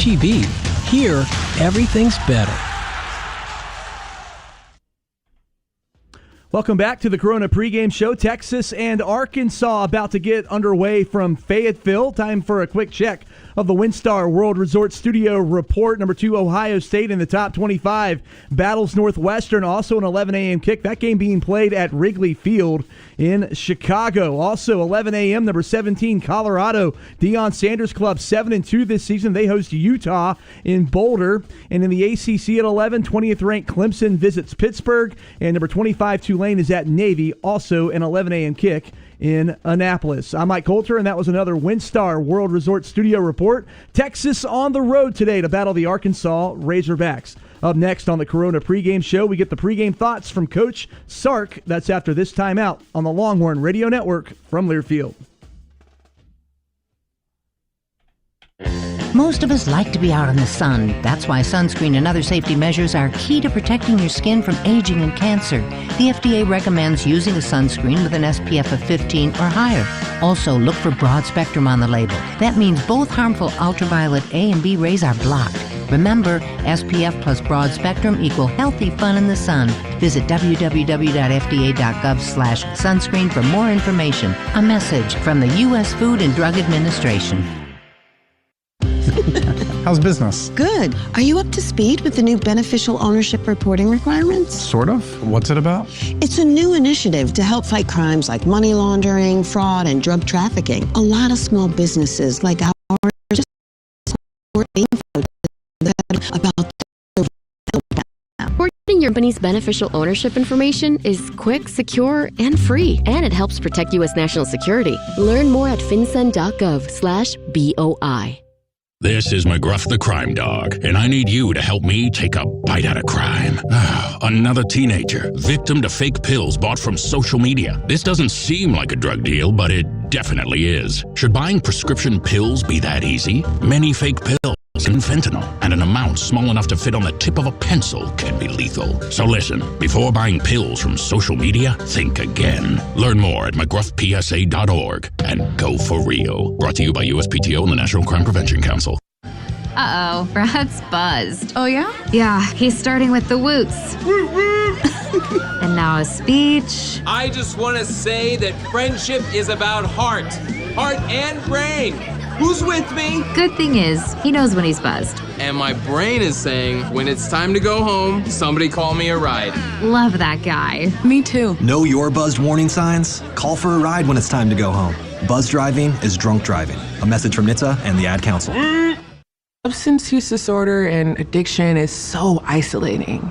H-E-B. Here, everything's better. Welcome back to the Corona pregame show. Texas and Arkansas about to get underway from Fayetteville. Time for a quick check of the WinStar World Resort Studio report. Number 2, Ohio State in the top 25. Battles Northwestern, also an 11 a.m. kick. That game being played at Wrigley Field in Chicago. Also 11 a.m., number 17, Colorado. Deion Sanders Club 7-2 this season. They host Utah in Boulder. And in the ACC at 11, 20th ranked Clemson visits Pittsburgh. And number 25, Tulane is at Navy, also an 11 a.m. kick in Annapolis. I'm Mike Coulter, and that was another WinStar World Resort Studio report. Texas on the road today to battle the Arkansas Razorbacks. Up next on the Corona pregame show, we get the pregame thoughts from Coach Sark. That's after this timeout on the Longhorn Radio Network from Learfield. Most of us like to be out in the sun. That's why sunscreen and other safety measures are key to protecting your skin from aging and cancer. The FDA recommends using a sunscreen with an SPF of 15 or higher. Also, look for broad spectrum on the label. That means both harmful ultraviolet A and B rays are blocked. Remember, SPF plus broad spectrum equal healthy fun in the sun. Visit www.fda.gov/sunscreen for more information. A message from the U.S. Food and Drug Administration. How's business? Good. Are you up to speed with the new beneficial ownership reporting requirements? Sort of. What's it about? It's a new initiative to help fight crimes like money laundering, fraud, and drug trafficking. A lot of small businesses like ours just about Reporting your company's beneficial ownership information is quick, secure, and free, and it helps protect U.S. national security. Learn more at fincen.gov/BOI. This is McGruff the Crime Dog, and I need you to help me take a bite out of crime. Another teenager, victim to fake pills bought from social media. This doesn't seem like a drug deal, but it definitely is. Should buying prescription pills be that easy? Many fake pills and fentanyl, and an amount small enough to fit on the tip of a pencil can be lethal. So listen, before buying pills from social media, think again. Learn more at mcgruffpsa.org and go for real. Brought to you by USPTO and the National Crime Prevention Council. Uh-oh, Brad's buzzed. Oh, yeah? Yeah, he's starting with the woots. And now a speech. I just want to say that friendship is about heart and brain. Who's with me? Good thing is, he knows when he's buzzed. And my brain is saying, when it's time to go home, somebody call me a ride. Love that guy. Me too. Know your buzzed warning signs? Call for a ride when it's time to go home. Buzz driving is drunk driving. A message from NHTSA and the Ad Council. Substance use disorder and addiction is so isolating.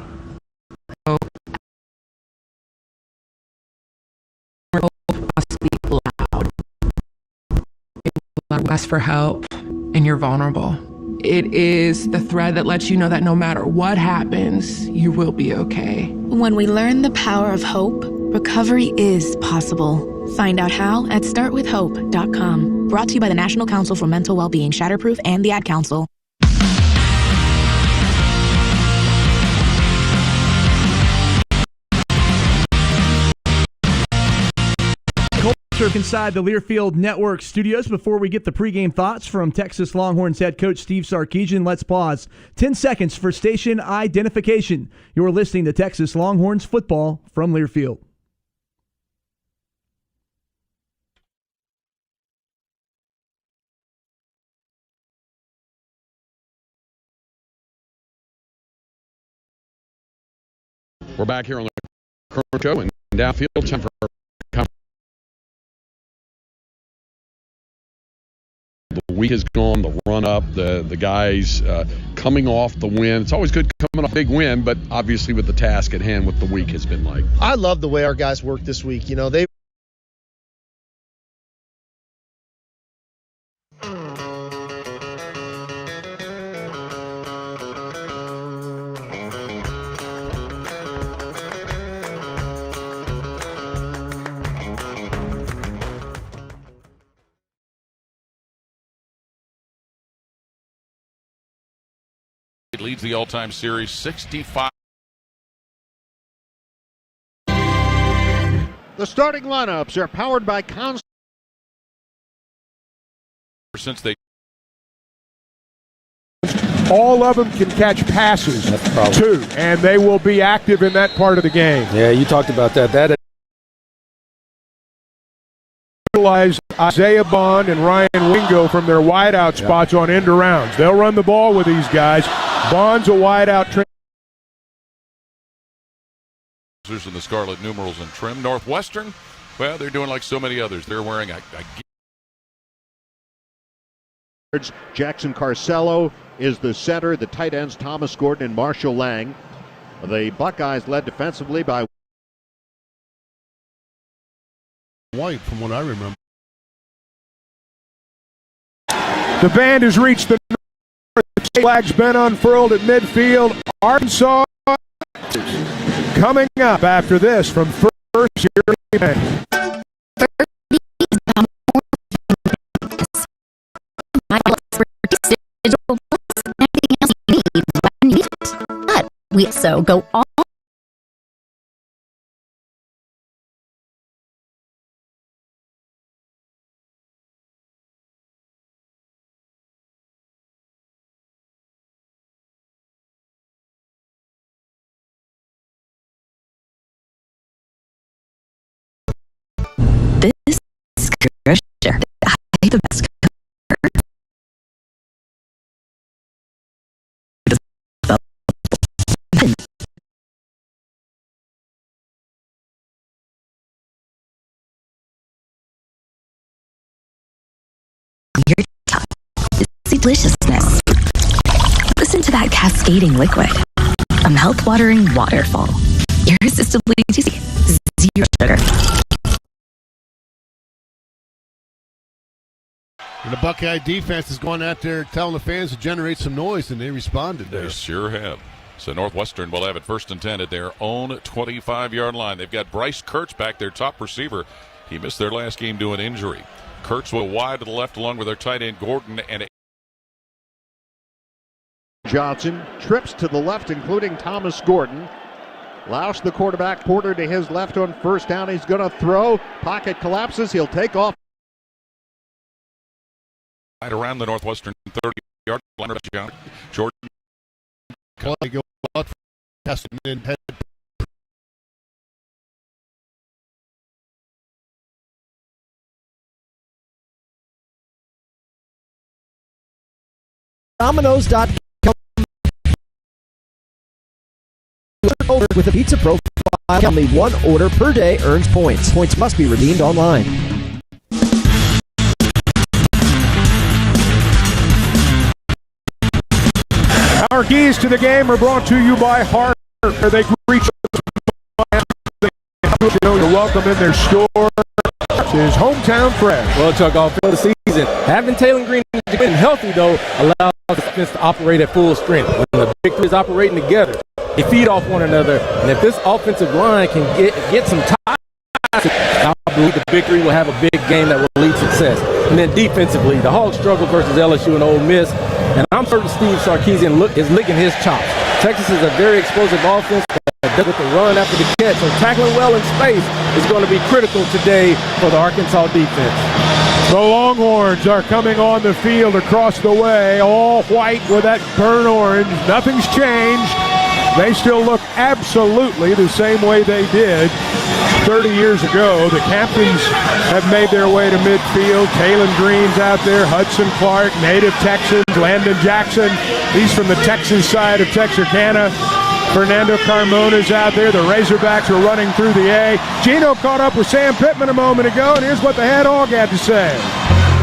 Must be loud. Ask for help, and you're vulnerable. It is the thread that lets you know that no matter what happens, you will be okay. When we learn the power of hope, recovery is possible. Find out how at startwithhope.com. Brought to you by the National Council for Mental Wellbeing, Shatterproof, and the Ad Council. Inside the Learfield Network studios. Before we get the pregame thoughts from Texas Longhorns head coach Steve Sarkisian, let's pause 10 seconds for station identification. You're listening to Texas Longhorns football from Learfield. We're back here on the Corona Show and downfield. Time for the week has gone, the run-up, the guys coming off the win. It's always good coming off a big win, but obviously with the task at hand, what the week has been like. I love the way our guys worked this week. You know, they leads the all-time series 65. The starting lineups are powered by Since they all of them can catch passes, too, and they will be active in that part of the game. Yeah, you talked about that. That utilize Isaiah Bond and Ryan Wingo from their wideout spots on end arounds. They'll run the ball with these guys. Bond's a wideout. In the scarlet numerals and trim. Northwestern, well, they're doing like so many others. They're wearing a Jackson Carcello is the center. The tight ends Thomas Gordon and Marshall Lang. The Buckeyes led defensively by White, from what I remember. The band has reached the north. The flag's been unfurled at midfield. Arkansas coming up after this from first year event. But we also go all this scripture. The best. Deliciousness. Listen to that cascading liquid. A mouth-watering waterfall. Irresistibly juicy. Zero sugar. And the Buckeye defense is going out there telling the fans to generate some noise, and they responded there. They sure have. So Northwestern will have it 1st and 10 at their own 25-yard line. They've got Bryce Kurtz back, their top receiver. He missed their last game due to an injury. Kurtz will wide to the left along with their tight end Gordon and Johnson. Trips to the left, including Thomas Gordon. Lausch, the quarterback, Porter to his left on first down. He's going to throw. Pocket collapses. He'll take off. Right around the Northwestern 30-yard line. Jordan. Go out for test and then head. Domino's.com with a pizza profile. Only one order per day earns points. Points must be redeemed online. Our keys to the game are brought to you by Hart. They reach you're welcome in their store. Is hometown fresh. Well, Chuck, all for the season. Having Taylor Green been healthy, though, allows the defense to operate at full strength. When the big three is operating together, they feed off one another. And if this offensive line can get some time, I believe the big three will have a big game that will lead success. And then defensively, the Hogs struggle versus LSU and Ole Miss. And I'm certain Steve Sarkisian is licking his chops. Texas is a very explosive offense that does with the run after the catch. So tackling well in space is going to be critical today for the Arkansas defense. The Longhorns are coming on the field across the way, all white with that burnt orange. Nothing's changed. They still look absolutely the same way they did 30 years ago. The captains have made their way to midfield. Taylor Green's out there, Hudson Clark, native Texans, Landon Jackson. He's from the Texas side of Texarkana. Fernando Carmona's out there. The Razorbacks are running through the A. Gino caught up with Sam Pittman a moment ago, and here's what the head hog had to say.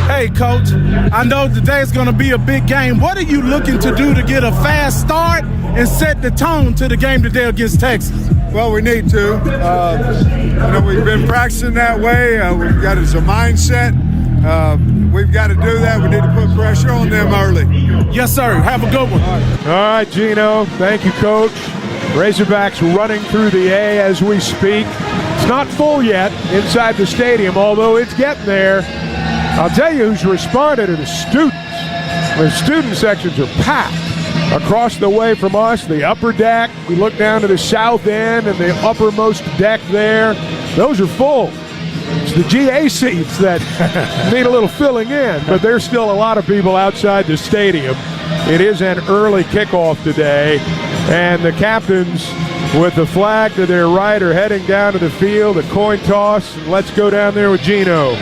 Hey, Coach, I know today's going to be a big game. What are you looking to do to get a fast start and set the tone to the game today against Texas? Well, we need to. We've been practicing that way. We've got it as a mindset. We've got to do that. We need to put pressure on them early. Yes, sir. Have a good one. All right, Gino. Thank you, Coach. Razorbacks running through the A as we speak. It's not full yet inside the stadium, although it's getting there. I'll tell you who's responded are the students. The student sections are packed across the way from us. The upper deck, we look down to the south end and the uppermost deck there. Those are full. It's the GA seats that need a little filling in, but there's still a lot of people outside the stadium. It is an early kickoff today, and the captains with the flag to their right are heading down to the field, a coin toss. Let's go down there with Gino.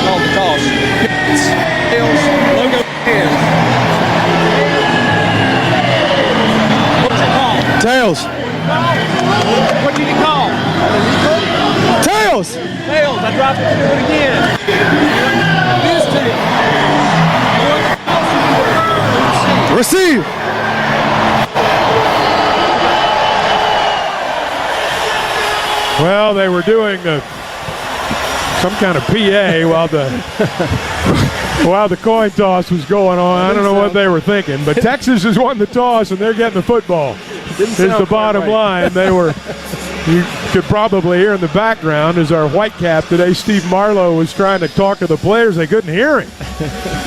Call the toss. Tails, logo in. What's your call? Tails. What did you call? Tails. Tails. I dropped it to do it again. This team. Receive. Well, they were doing some kind of PA while the coin toss was going on. I don't know what they were thinking, but Texas has won the toss and they're getting the football. Is the bottom line. They were. You could probably hear in the background as our white cap today, Steve Marlowe, was trying to talk to the players. They couldn't hear him.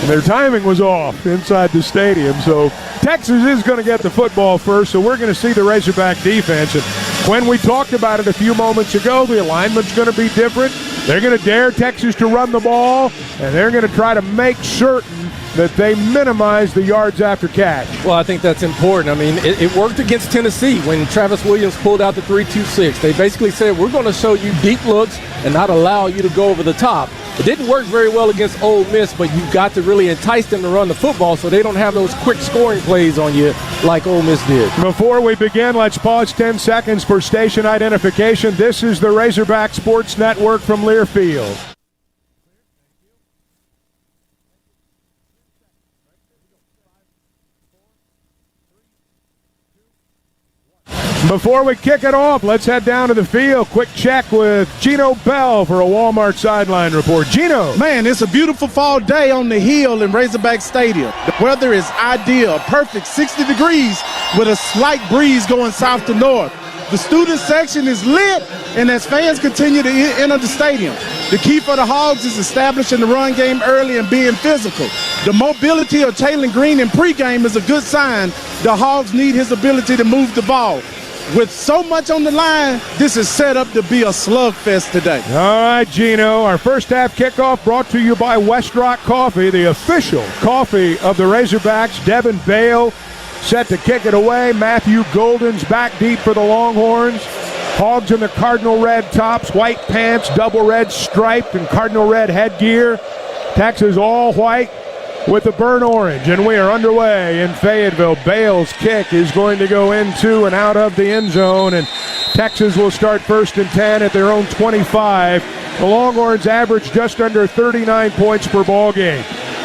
Their timing was off inside the stadium. So Texas is going to get the football first, so we're going to see the Razorback defense. And when we talked about it a few moments ago, the alignment's going to be different. They're going to dare Texas to run the ball, and they're going to try to make certain that they minimize the yards after catch. Well, I think that's important. I mean, it worked against Tennessee when Travis Williams pulled out the 3-2-6. They basically said, we're going to show you deep looks and not allow you to go over the top. It didn't work very well against Ole Miss, but you've got to really entice them to run the football so they don't have those quick scoring plays on you like Ole Miss did. Before we begin, let's pause 10 seconds for station identification. This is the Razorback Sports Network from Learfield. Before we kick it off, let's head down to the field. Quick check with Gino Bell for a Walmart sideline report. Gino. Man, it's a beautiful fall day on the hill in Razorback Stadium. The weather is ideal, perfect 60 degrees with a slight breeze going south to north. The student section is lit, and as fans continue to enter the stadium, the key for the Hogs is establishing the run game early and being physical. The mobility of Taylor Green in pregame is a good sign. The Hogs need his ability to move the ball. With so much on the line, this is set up to be a slugfest today. All right, Gino. Our first half kickoff brought to you by West Rock Coffee, the official coffee of the Razorbacks. Devin Bale set to kick it away. Matthew Golden's back deep for the Longhorns. Hogs in the cardinal red tops, white pants, double red striped, and cardinal red headgear. Texas all white with the burnt orange, and we are underway in Fayetteville. Bale's kick is going to go into and out of the end zone, and Texas will start 1st and 10 at their own 25. The Longhorns average just under 39 points per ball game.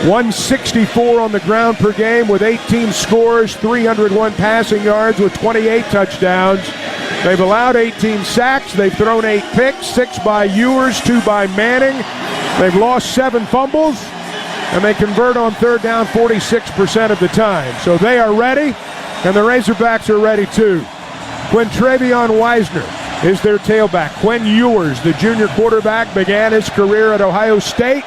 164 on the ground per game with 18 scores, 301 passing yards with 28 touchdowns. They've allowed 18 sacks. They've thrown 8 picks, 6 by Ewers, 2 by Manning. They've lost 7 fumbles, and they convert on 3rd down 46% of the time. So they are ready, and the Razorbacks are ready too. Quintravion Wisner is their tailback. Quinn Ewers, the junior quarterback, began his career at Ohio State,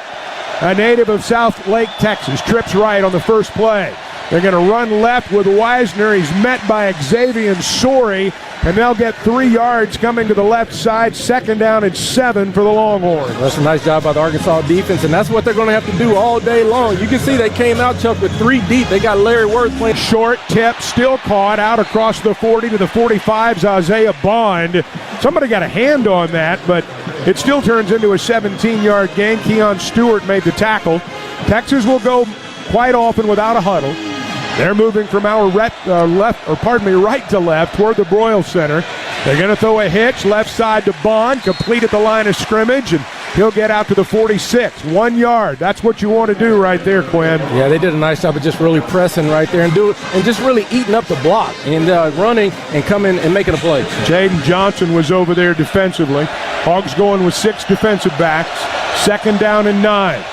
a native of South Lake, Texas. Trips right on the first play. They're going to run left with Wisner. He's met by Xavier Sorey, and they'll get 3 yards coming to the left side. 2nd down and 7 for the Longhorns. That's a nice job by the Arkansas defense, and that's what they're going to have to do all day long. You can see they came out, Chuck, with 3 deep. They got Larry Worth playing. Short tip, still caught out across the 40 to the 45's Isaiah Bond. Somebody got a hand on that, but it still turns into a 17-yard gain. Keon Stewart made the tackle. Texas will go quite often without a huddle. They're moving from our right to left toward the Broyle Center. They're going to throw a hitch left side to Bond, complete at the line of scrimmage, and he'll get out to the 46. 1 yard. That's what you want to do right there, Quinn. Yeah, they did a nice job of just really pressing right there and just really eating up the block and running and coming and making a play. Jaden Johnson was over there defensively. Hogs going with 6 defensive backs. 2nd down and 9.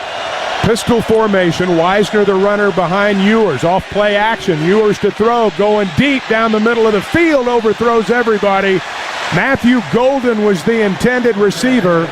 Pistol formation. Wisner, the runner, behind Ewers. Off play action. Ewers to throw. Going deep down the middle of the field. Overthrows everybody. Matthew Golden was the intended receiver.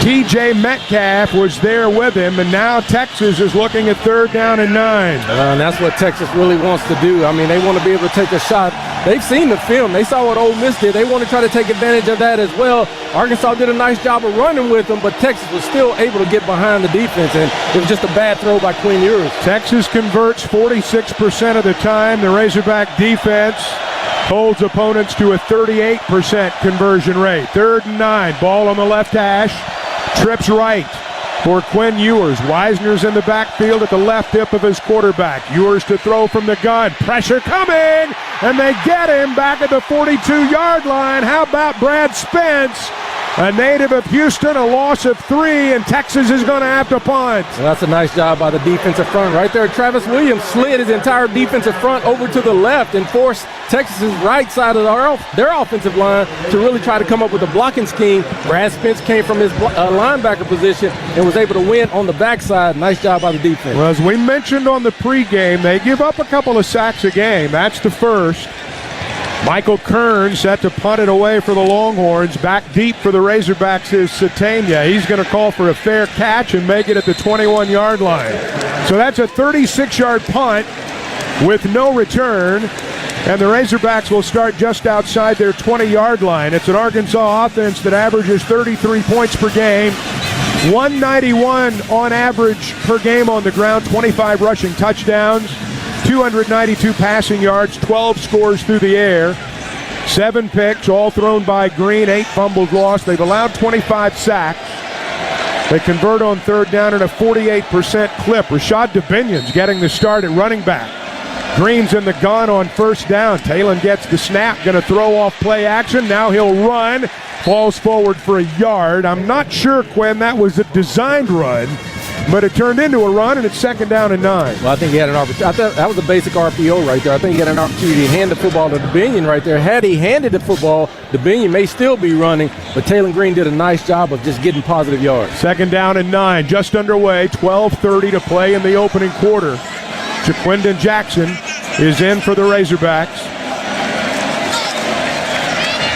T.J. Metcalf was there with him, and now Texas is looking at 3rd down and 9. And that's what Texas really wants to do. I mean, they want to be able to take a shot they've seen the film. They saw what Ole Miss did. They want to try to take advantage of that as well. Arkansas did a nice job of running with them, but Texas was still able to get behind the defense, and it was just a bad throw by Quinn Ewers. Texas converts 46% of the time. The Razorback defense holds opponents to a 38% conversion rate. 3rd and 9. Ball on the left hash. Trips right for Quinn Ewers. Wisner's in the backfield at the left hip of his quarterback. Ewers to throw from the gun. Pressure coming, and they get him back at the 42-yard line. How about Brad Spence? A native of Houston, a loss of 3, and Texas is going to have to punt. Well, that's a nice job by the defensive front right there. Travis Williams slid his entire defensive front over to the left and forced Texas's right side of their offensive line to really try to come up with a blocking scheme. Brad Spence came from his linebacker position and was able to win on the backside. Nice job by the defense. Well, as we mentioned on the pregame, they give up a couple of sacks a game. That's the first. Michael Kern set to punt it away for the Longhorns. Back deep for the Razorbacks is Satania. He's going to call for a fair catch and make it at the 21-yard line. So that's a 36-yard punt with no return, and the Razorbacks will start just outside their 20-yard line. It's an Arkansas offense that averages 33 points per game, 191 on average per game on the ground, 25 rushing touchdowns, 292 passing yards, 12 scores through the air, 7 picks, all thrown by Green, 8 fumbles lost. They've allowed 25 sacks. They convert on 3rd down at a 48% clip. Rashad DeBinions getting the start at running back. Green's in the gun on 1st down. Talon gets the snap, going to throw off play action. Now he'll run, falls forward for a yard. I'm not sure, Quinn, that was a designed run, but it turned into a run, and it's 2nd down and 9. Well, I think he had an opportunity. I thought that was a basic RPO right there. I think he had an opportunity to hand the football to DeBinion right there. Had he handed the football, DeBinion may still be running, but Talon Green did a nice job of just getting positive yards. 2nd down and 9, just underway, 12:30 to play in the opening quarter. Jaquindon Jackson is in for the Razorbacks.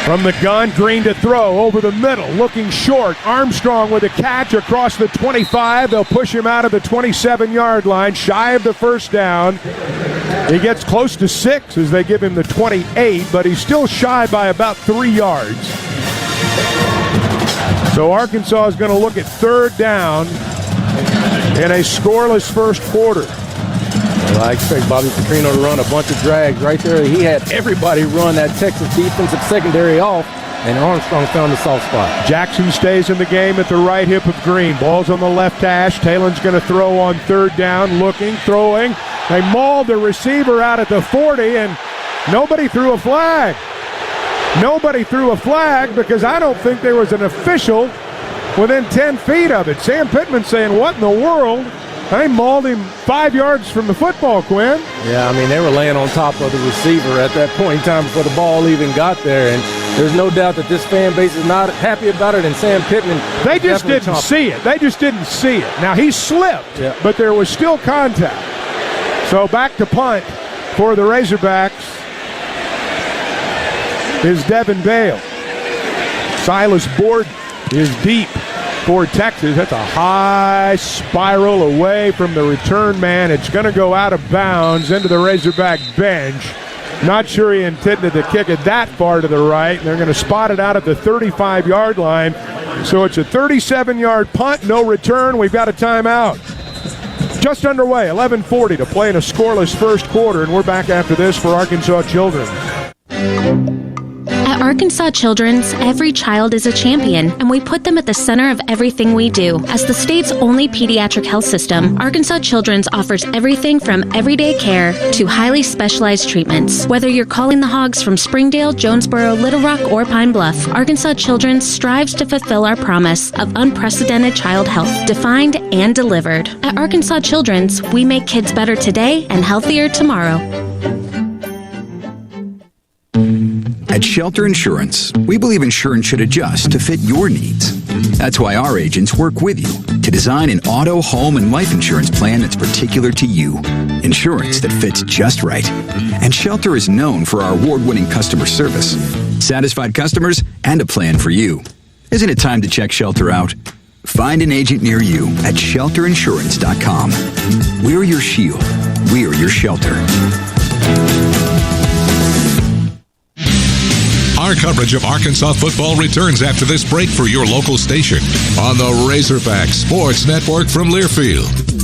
From the gun, Green to throw over the middle, looking short. Armstrong with a catch across the 25. They'll push him out of the 27-yard line, shy of the 1st down. He gets close to 6 as they give him the 28, but he's still shy by about 3 yards. So Arkansas is going to look at 3rd down in a scoreless first quarter. Well, I expect Bobby Petrino to run a bunch of drags right there. He had everybody run that Texas defensive secondary off, and Armstrong found the soft spot. Jackson stays in the game at the right hip of Green. Ball's on the left hash. Talon's going to throw on 3rd down, looking, throwing. They mauled the receiver out at the 40, and nobody threw a flag. Nobody threw a flag because I don't think there was an official within 10 feet of it. Sam Pittman saying, what in the world? They mauled him 5 yards from the football, Quinn. Yeah, I mean, they were laying on top of the receiver at that point in time before the ball even got there, and there's no doubt that this fan base is not happy about it, and Sam Pittman... They just didn't see it. They just didn't see it. Now, he slipped, but there was still contact. So back to punt for the Razorbacks is Devin Bale. Silas Borden is deep for Texas. That's a high spiral away from the return man. It's going to go out of bounds into the Razorback bench. Not sure he intended to kick it that far to the right. They're going to spot it out at the 35-yard line. So it's a 37-yard punt, no return. We've got a timeout. Just underway, 11:40 to play in a scoreless first quarter, and we're back after this for Arkansas Children. At Arkansas Children's, every child is a champion, and we put them at the center of everything we do. As the state's only pediatric health system, Arkansas Children's offers everything from everyday care to highly specialized treatments. Whether you're calling the hogs from Springdale, Jonesboro, Little Rock, or Pine Bluff, Arkansas Children's strives to fulfill our promise of unprecedented child health, defined and delivered. At Arkansas Children's, we make kids better today and healthier tomorrow. At Shelter Insurance, we believe insurance should adjust to fit your needs. That's why our agents work with you to design an auto, home, and life insurance plan that's particular to you. Insurance that fits just right. And Shelter is known for our award-winning customer service, satisfied customers, and a plan for you. Isn't it time to check Shelter out? Find an agent near you at shelterinsurance.com. We're your shield. We're your shelter. Our coverage of Arkansas football returns after this break for your local station on the Razorback Sports Network from Learfield.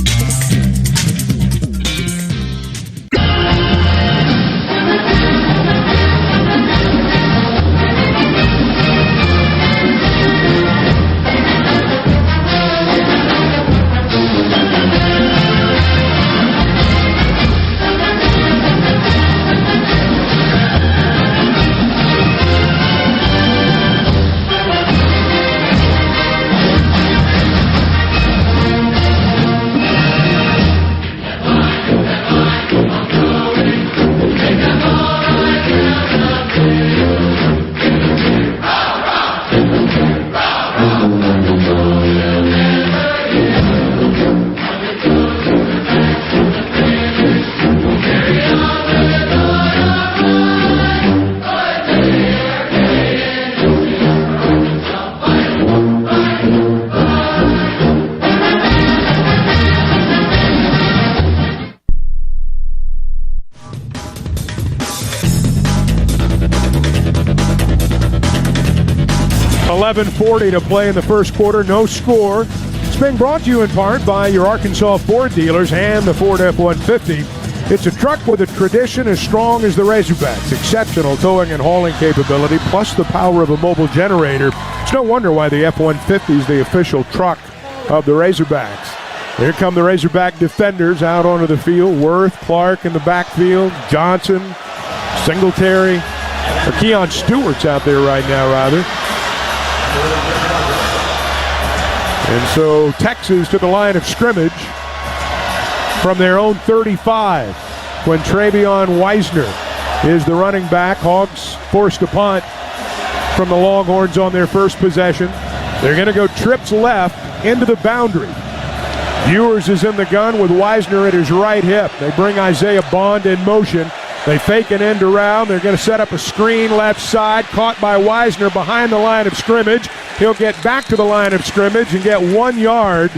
.40 to play in the first quarter. No score. It's being brought to you in part by your Arkansas Ford dealers and the Ford F-150. It's a truck with a tradition as strong as the Razorbacks. Exceptional towing and hauling capability, plus the power of a mobile generator. It's no wonder why the F-150 is the official truck of the Razorbacks. Here come the Razorback defenders out onto the field. Worth, Clark in the backfield. Johnson, Singletary. Or Keon Stewart's out there right now, rather. And so Texas to the line of scrimmage from their own 35 when Travion Weisner is the running back. Hogs forced a punt from the Longhorns on their first possession. They're going to go trips left into the boundary. Ewers is in the gun with Weisner at his right hip. They bring Isaiah Bond in motion. They fake an end around. They're going to set up a screen left side, caught by Weisner behind the line of scrimmage. He'll get back to the line of scrimmage and get 1 yard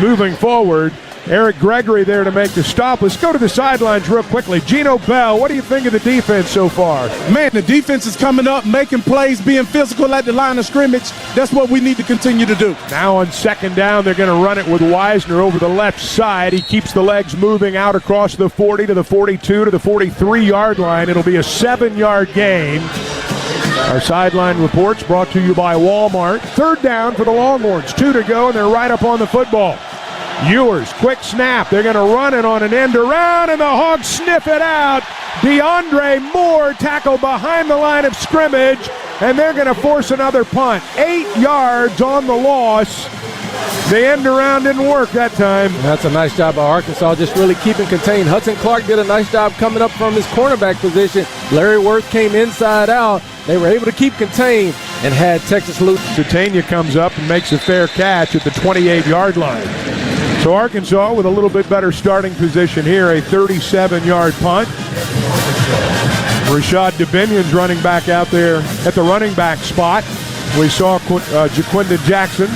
moving forward. Eric Gregory there to make the stop. Let's go to the sidelines real quickly. Gino Bell, what do you think of the defense so far? Man, the defense is coming up, making plays, being physical at the line of scrimmage. That's what we need to continue to do. Now on second down, they're going to run it with Weisner over the left side. He keeps the legs moving out across the 40 to the 42 to the 43-yard line. It'll be a 7-yard gain. Our sideline reports brought to you by Walmart. Third down for the Longhorns. 2 to go, and they're right up on the football. Ewers, quick snap. They're going to run it on an end around, and the Hogs sniff it out. DeAndre Moore tackled behind the line of scrimmage, and they're going to force another punt. 8 yards on the loss. The end around didn't work that time. That's a nice job by Arkansas, just really keeping contained. Hudson Clark did a nice job coming up from his cornerback position. Larry Worth came inside out. They were able to keep contained and had Texas loose. Catania comes up and makes a fair catch at the 28-yard line. So Arkansas with a little bit better starting position here, a 37-yard punt. Rashad DeBinion's running back out there at the running back spot. We saw Jaquinda Jackson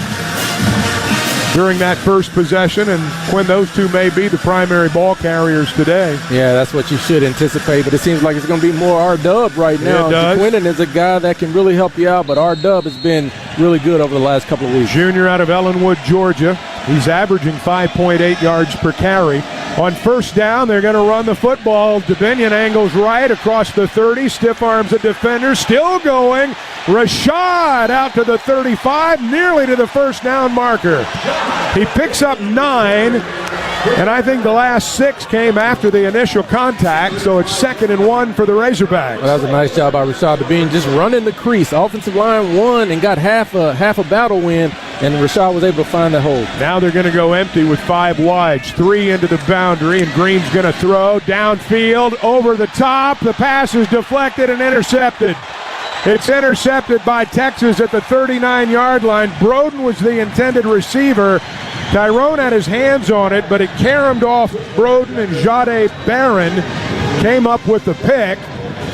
during that first possession, and Quinn, those two may be the primary ball carriers today. Yeah, that's what you should anticipate, but it seems like it's going to be more R-Dub right now. Jaquinda is a guy that can really help you out, but R-Dub has been really good over the last couple of weeks. Junior out of Ellenwood, Georgia. He's averaging 5.8 yards per carry. On first down, they're going to run the football. DeBinion angles right across the 30, stiff arms the defender, still going. Rashad out to the 35, nearly to the first down marker. He picks up 9, and I think the last 6 came after the initial contact, so it's 2nd and 1 for the Razorbacks. Well, that was a nice job by Rashad DeBinion, just running the crease. Offensive line won and got half a battle win, and Rashad was able to find that hole. Now they're going to go empty with 5 wides, 3 into the boundary, and Green's going to throw downfield over the top. The pass is deflected and intercepted. It's intercepted by Texas at the 39-yard line. Broden was the intended receiver. Tyrone had his hands on it, but it caromed off Broden, and Jade Barron came up with the pick.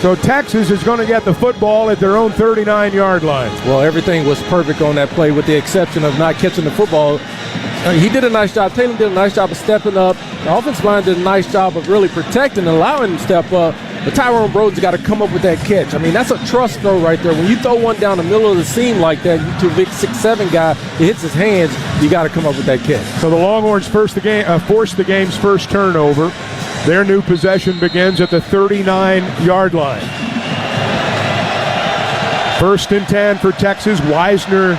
So Texas is going to get the football at their own 39-yard line. Well, everything was perfect on that play with the exception of not catching the football. He did a nice job. Taylor did a nice job of stepping up. The offensive line did a nice job of really protecting and allowing him to step up. but Tyrone Broden's got to come up with that catch. I mean, that's a trust throw right there. When you throw one down the middle of the seam like that to a big 6'7" guy, it hits his hands, you got to come up with that catch. So the Longhorns forced the game's first turnover. Their new possession begins at the 39-yard line. 1st and 10 for Texas. Wisner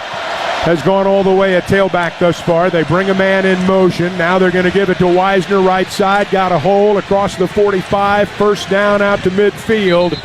has gone all the way at tailback thus far. They bring a man in motion. Now they're going to give it to Wisner, right side. Got a hole across the 45. First down out to midfield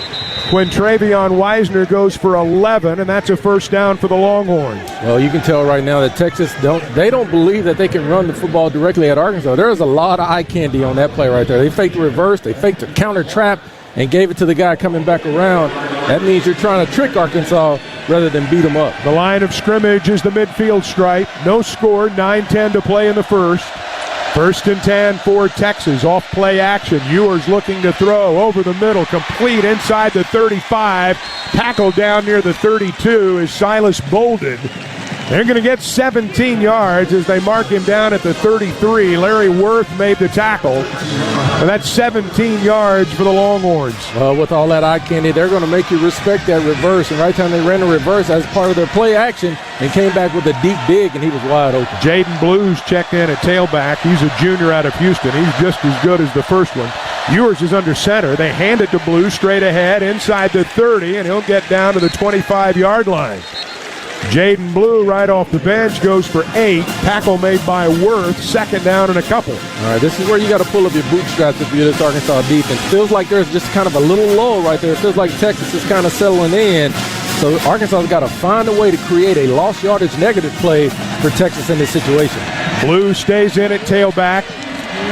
when Travion Wisner goes for 11, and that's a first down for the Longhorns. Well, you can tell right now that Texas don't believe that they can run the football directly at Arkansas. There's a lot of eye candy on that play right there. They faked the reverse, they faked the counter trap, and gave it to the guy coming back around. That means you're trying to trick Arkansas rather than beat them up. The line of scrimmage is the midfield stripe. No score, 9-10 to play in the first. 1st and 10 for Texas. Off play action. Ewers looking to throw over the middle. Complete inside the 35. Tackle down near the 32 is Silas Bolden. They're going to get 17 yards as they mark him down at the 33. Larry Worth made the tackle. And that's 17 yards for the Longhorns. With all that eye candy, they're going to make you respect that reverse. And right time they ran the reverse as part of their play action and came back with a deep dig, and he was wide open. Jaden Blues checked in at tailback. He's a junior out of Houston. He's just as good as the first one. Ewers is under center. They hand it to Blues straight ahead inside the 30, and he'll get down to the 25-yard line. Jaden Blue right off the bench goes for 8. Tackle made by Worth. 2nd down and a couple. All right, this is where you got to pull up your bootstraps if you're this Arkansas defense. Feels like there's just kind of a little lull right there. It feels like Texas is kind of settling in. So Arkansas's got to find a way to create a lost yardage negative play for Texas in this situation. Blue stays in at tailback.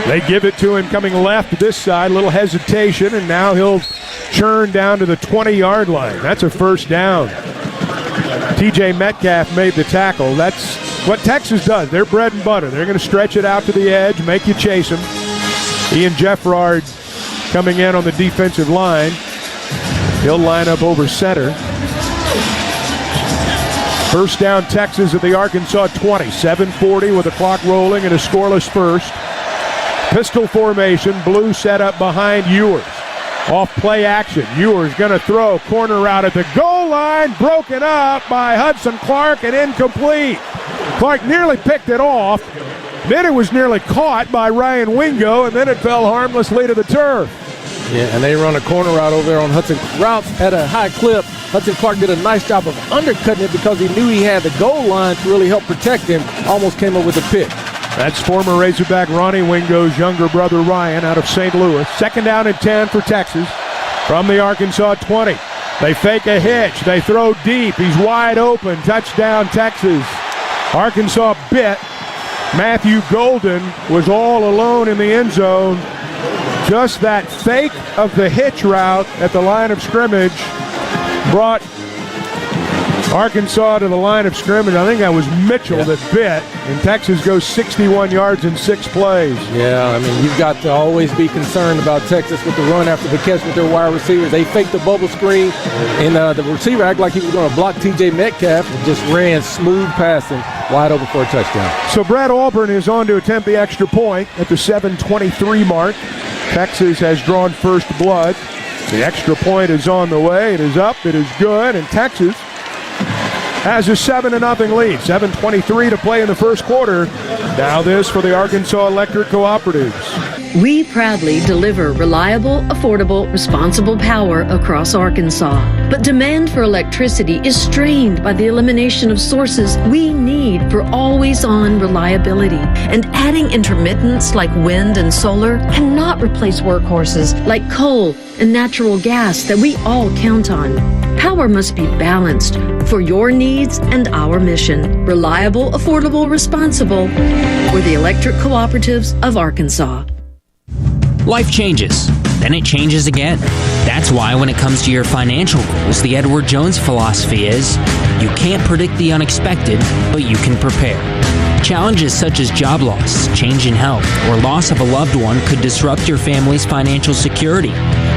They give it to him coming left this side. Little hesitation, and now he'll churn down to the 20-yard line. That's a first down. TJ Metcalf made the tackle. That's what Texas does. They're bread and butter. They're going to stretch it out to the edge, make you chase them. Ian Jeffrard coming in on the defensive line. He'll line up over center. First down, Texas at the Arkansas 20. 7:40 with the clock rolling and a scoreless first. Pistol formation. Blue set up behind Ewers. Off play action. Ewers going to throw. Corner route at the goal line. Broken up by Hudson Clark and incomplete. Clark nearly picked it off. Then it was nearly caught by Ryan Wingo, and then it fell harmlessly to the turf. Yeah, and they run a corner route over there on Hudson. Routes at a high clip. Hudson Clark did a nice job of undercutting it because he knew he had the goal line to really help protect him. Almost came up with a pick. That's former Razorback Ronnie Wingo's younger brother Ryan out of St. Louis. 2nd down and 10 for Texas from the Arkansas 20. They fake a hitch. They throw deep. He's wide open. Touchdown, Texas. Arkansas bit. Matthew Golden was all alone in the end zone. Just that fake of the hitch route at the line of scrimmage brought Arkansas to the line of scrimmage. I think that was Mitchell that bit, and Texas goes 61 yards in 6 plays. Yeah, I mean, you've got to always be concerned about Texas with the run after the catch with their wide receivers. They faked the bubble screen, and the receiver acted like he was going to block TJ Metcalf and just ran smooth past him, wide open for a touchdown. So Brett Auburn is on to attempt the extra point at the 7:23 mark. Texas has drawn first blood. The extra point is on the way. It is up. It is good, and Texas has a 7-0 lead. 7:23 to play in the first quarter. Now this for the Arkansas Electric Cooperatives. We proudly deliver reliable, affordable, responsible power across Arkansas. But demand for electricity is strained by the elimination of sources we need for always-on reliability. And adding intermittents like wind and solar cannot replace workhorses like coal and natural gas that we all count on. Power must be balanced for your needs and our mission. Reliable, affordable, responsible. We're the Electric Cooperatives of Arkansas. Life changes, then it changes again. That's why when it comes to your financial goals, the Edward Jones philosophy is, you can't predict the unexpected, but you can prepare. Challenges such as job loss, change in health, or loss of a loved one could disrupt your family's financial security.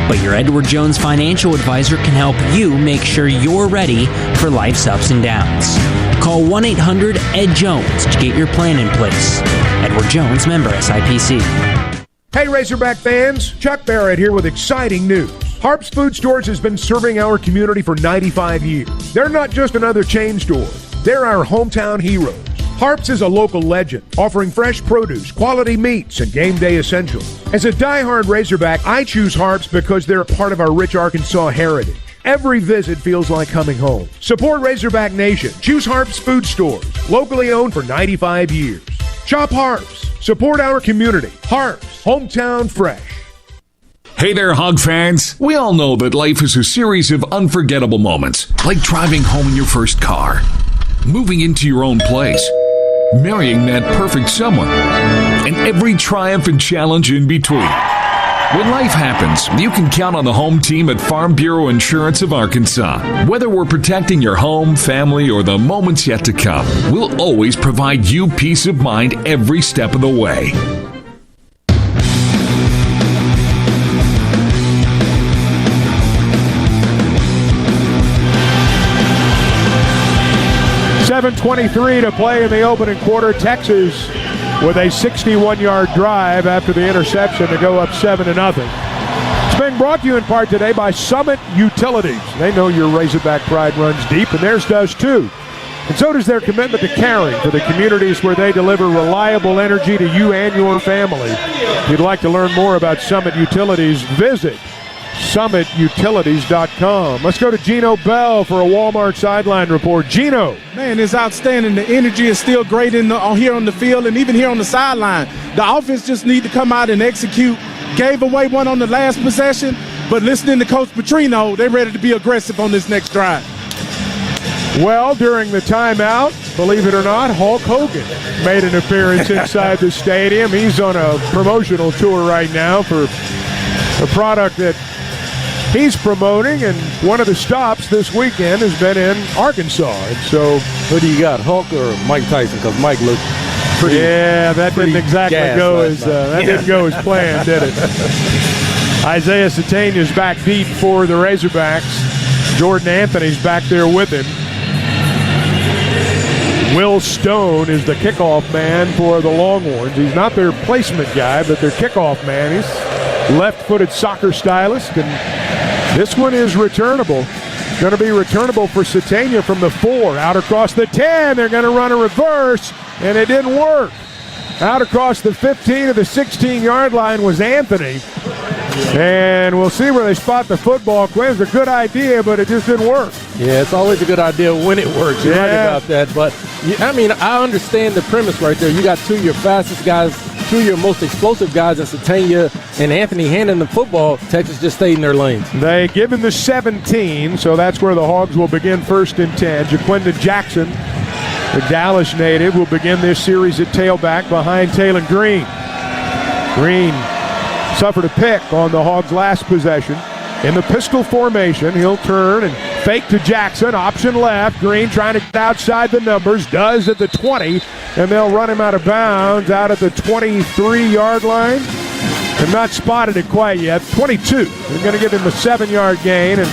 But your Edward Jones financial advisor can help you make sure you're ready for life's ups and downs. Call 1-800-ED-JONES to get your plan in place. Edward Jones, member SIPC. Hey Razorback fans, Chuck Barrett here with exciting news. Harps Food Stores has been serving our community for 95 years. They're not just another chain store. They're our hometown heroes. Harps is a local legend, offering fresh produce, quality meats, and game day essentials. As a diehard Razorback, I choose Harps because they're a part of our rich Arkansas heritage. Every visit feels like coming home. Support Razorback Nation. Choose Harps Food Stores, locally owned for 95 years. Shop Harps. Support our community. Harps, hometown fresh. Hey there, Hog fans. We all know that life is a series of unforgettable moments, like driving home in your first car, moving into your own place, marrying that perfect someone, and every triumph and challenge in between. When life happens, you can count on the home team at Farm Bureau Insurance of Arkansas. Whether we're protecting your home, family, or the moments yet to come, we'll always provide you peace of mind every step of the way. .7:23 to play in the opening quarter. Texas with a 61-yard drive after the interception to go up 7-0. It's been brought to you in part today by Summit Utilities. They know your Razorback pride runs deep, and theirs does too. And so does their commitment to caring for the communities where they deliver reliable energy to you and your family. If you'd like to learn more about Summit Utilities, visit SummitUtilities.com. Let's go to Gino Bell for a Walmart sideline report. Gino. Man, it's outstanding. The energy is still great here on the field and even here on the sideline. The offense just need to come out and execute. Gave away one on the last possession, but listening to Coach Petrino, they're ready to be aggressive on this next drive. Well, during the timeout, believe it or not, Hulk Hogan made an appearance inside the stadium. He's on a promotional tour right now for a product that he's promoting, and one of the stops this weekend has been in Arkansas. And so, who do you got, Hulk or Mike Tyson? Because Mike looked pretty. Yeah, that didn't exactly go as didn't go as planned, did it? Isaiah Satania's back deep for the Razorbacks. Jordan Anthony's back there with him. Will Stone is the kickoff man for the Longhorns. He's not their placement guy, but their kickoff man. He's left-footed soccer stylist, and this one is returnable. Going to be returnable for Satania from the 4. Out across the 10. They're going to run a reverse, and it didn't work. Out across the 15 to the 16-yard line was Anthony. And we'll see where they spot the football. Quinn, it's a good idea, but it just didn't work. Yeah, it's always a good idea when it works. You're right about that. But, I mean, I understand the premise right there. You got two of your fastest guys, two of your most explosive guys in Satania and Anthony handing the football. Texas just stayed in their lanes. They give him the 17, so that's where the Hogs will begin 1st and 10. Jaquinda Jackson, the Dallas native, will begin this series at tailback behind Taylor Green. Green suffered a pick on the Hogs' last possession. In the pistol formation, he'll turn and fake to Jackson. Option left. Green trying to get outside the numbers. Does at the 20. And they'll run him out of bounds out at the 23-yard line. They've not spotted it quite yet. 22. They're going to give him a 7-yard gain, and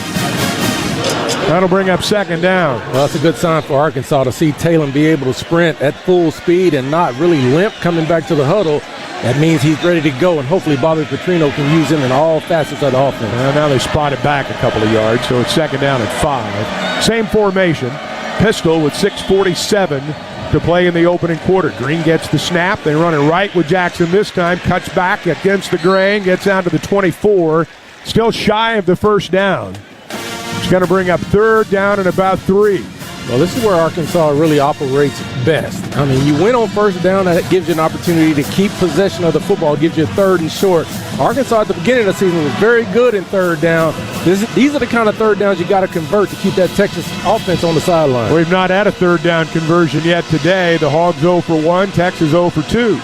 that'll bring up 2nd down. Well, that's a good sign for Arkansas to see Taylor be able to sprint at full speed and not really limp coming back to the huddle. That means he's ready to go, and hopefully Bobby Petrino can use him in all facets of the offense. Now they spot it back a couple of yards, so it's 2nd down at 5. Same formation. Pistol with 6:47 to play in the opening quarter. Green gets the snap. They run it right with Jackson this time. Cuts back against the grain. Gets down to the 24. Still shy of the 1st down. It's going to bring up 3rd down and about 3. Well, this is where Arkansas really operates best. I mean, you win on 1st down, that gives you an opportunity to keep possession of the football, gives you 3rd and short. Arkansas at the beginning of the season was very good in 3rd down. These are the kind of 3rd downs you got to convert to keep that Texas offense on the sideline. We've not had a 3rd down conversion yet today. The Hogs 0 for 1, Texas 0 for 2.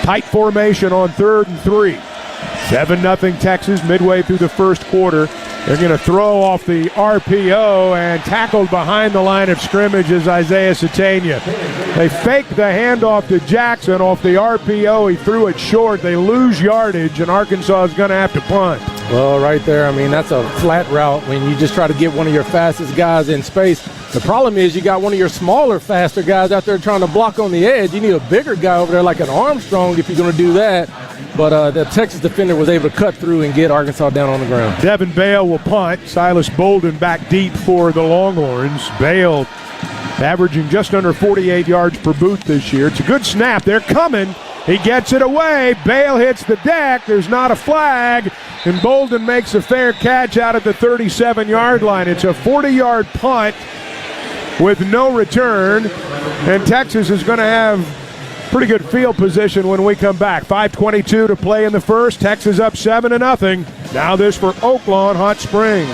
Tight formation on 3rd and 3. 7-0 Texas midway through the 1st quarter. They're going to throw off the RPO, and tackled behind the line of scrimmage is Isaiah Satania. They fake the handoff to Jackson off the RPO. He threw it short. They lose yardage, and Arkansas is going to have to punt. Well, right there, I mean, that's a flat route when you just try to get one of your fastest guys in space. The problem is you got one of your smaller, faster guys out there trying to block on the edge. You need a bigger guy over there like an Armstrong if you're going to do that. But the Texas defender was able to cut through and get Arkansas down on the ground. Devin Bale will punt. Silas Bolden back deep for the Longhorns. Bale averaging just under 48 yards per boot this year. It's a good snap. They're coming. He gets it away. Bale hits the deck. There's not a flag. And Bolden makes a fair catch out at the 37-yard line. It's a 40-yard punt with no return. And Texas is going to have pretty good field position when we come back. 5:22 to play in the first. Texas up 7-0. Now this for Oaklawn Hot Springs.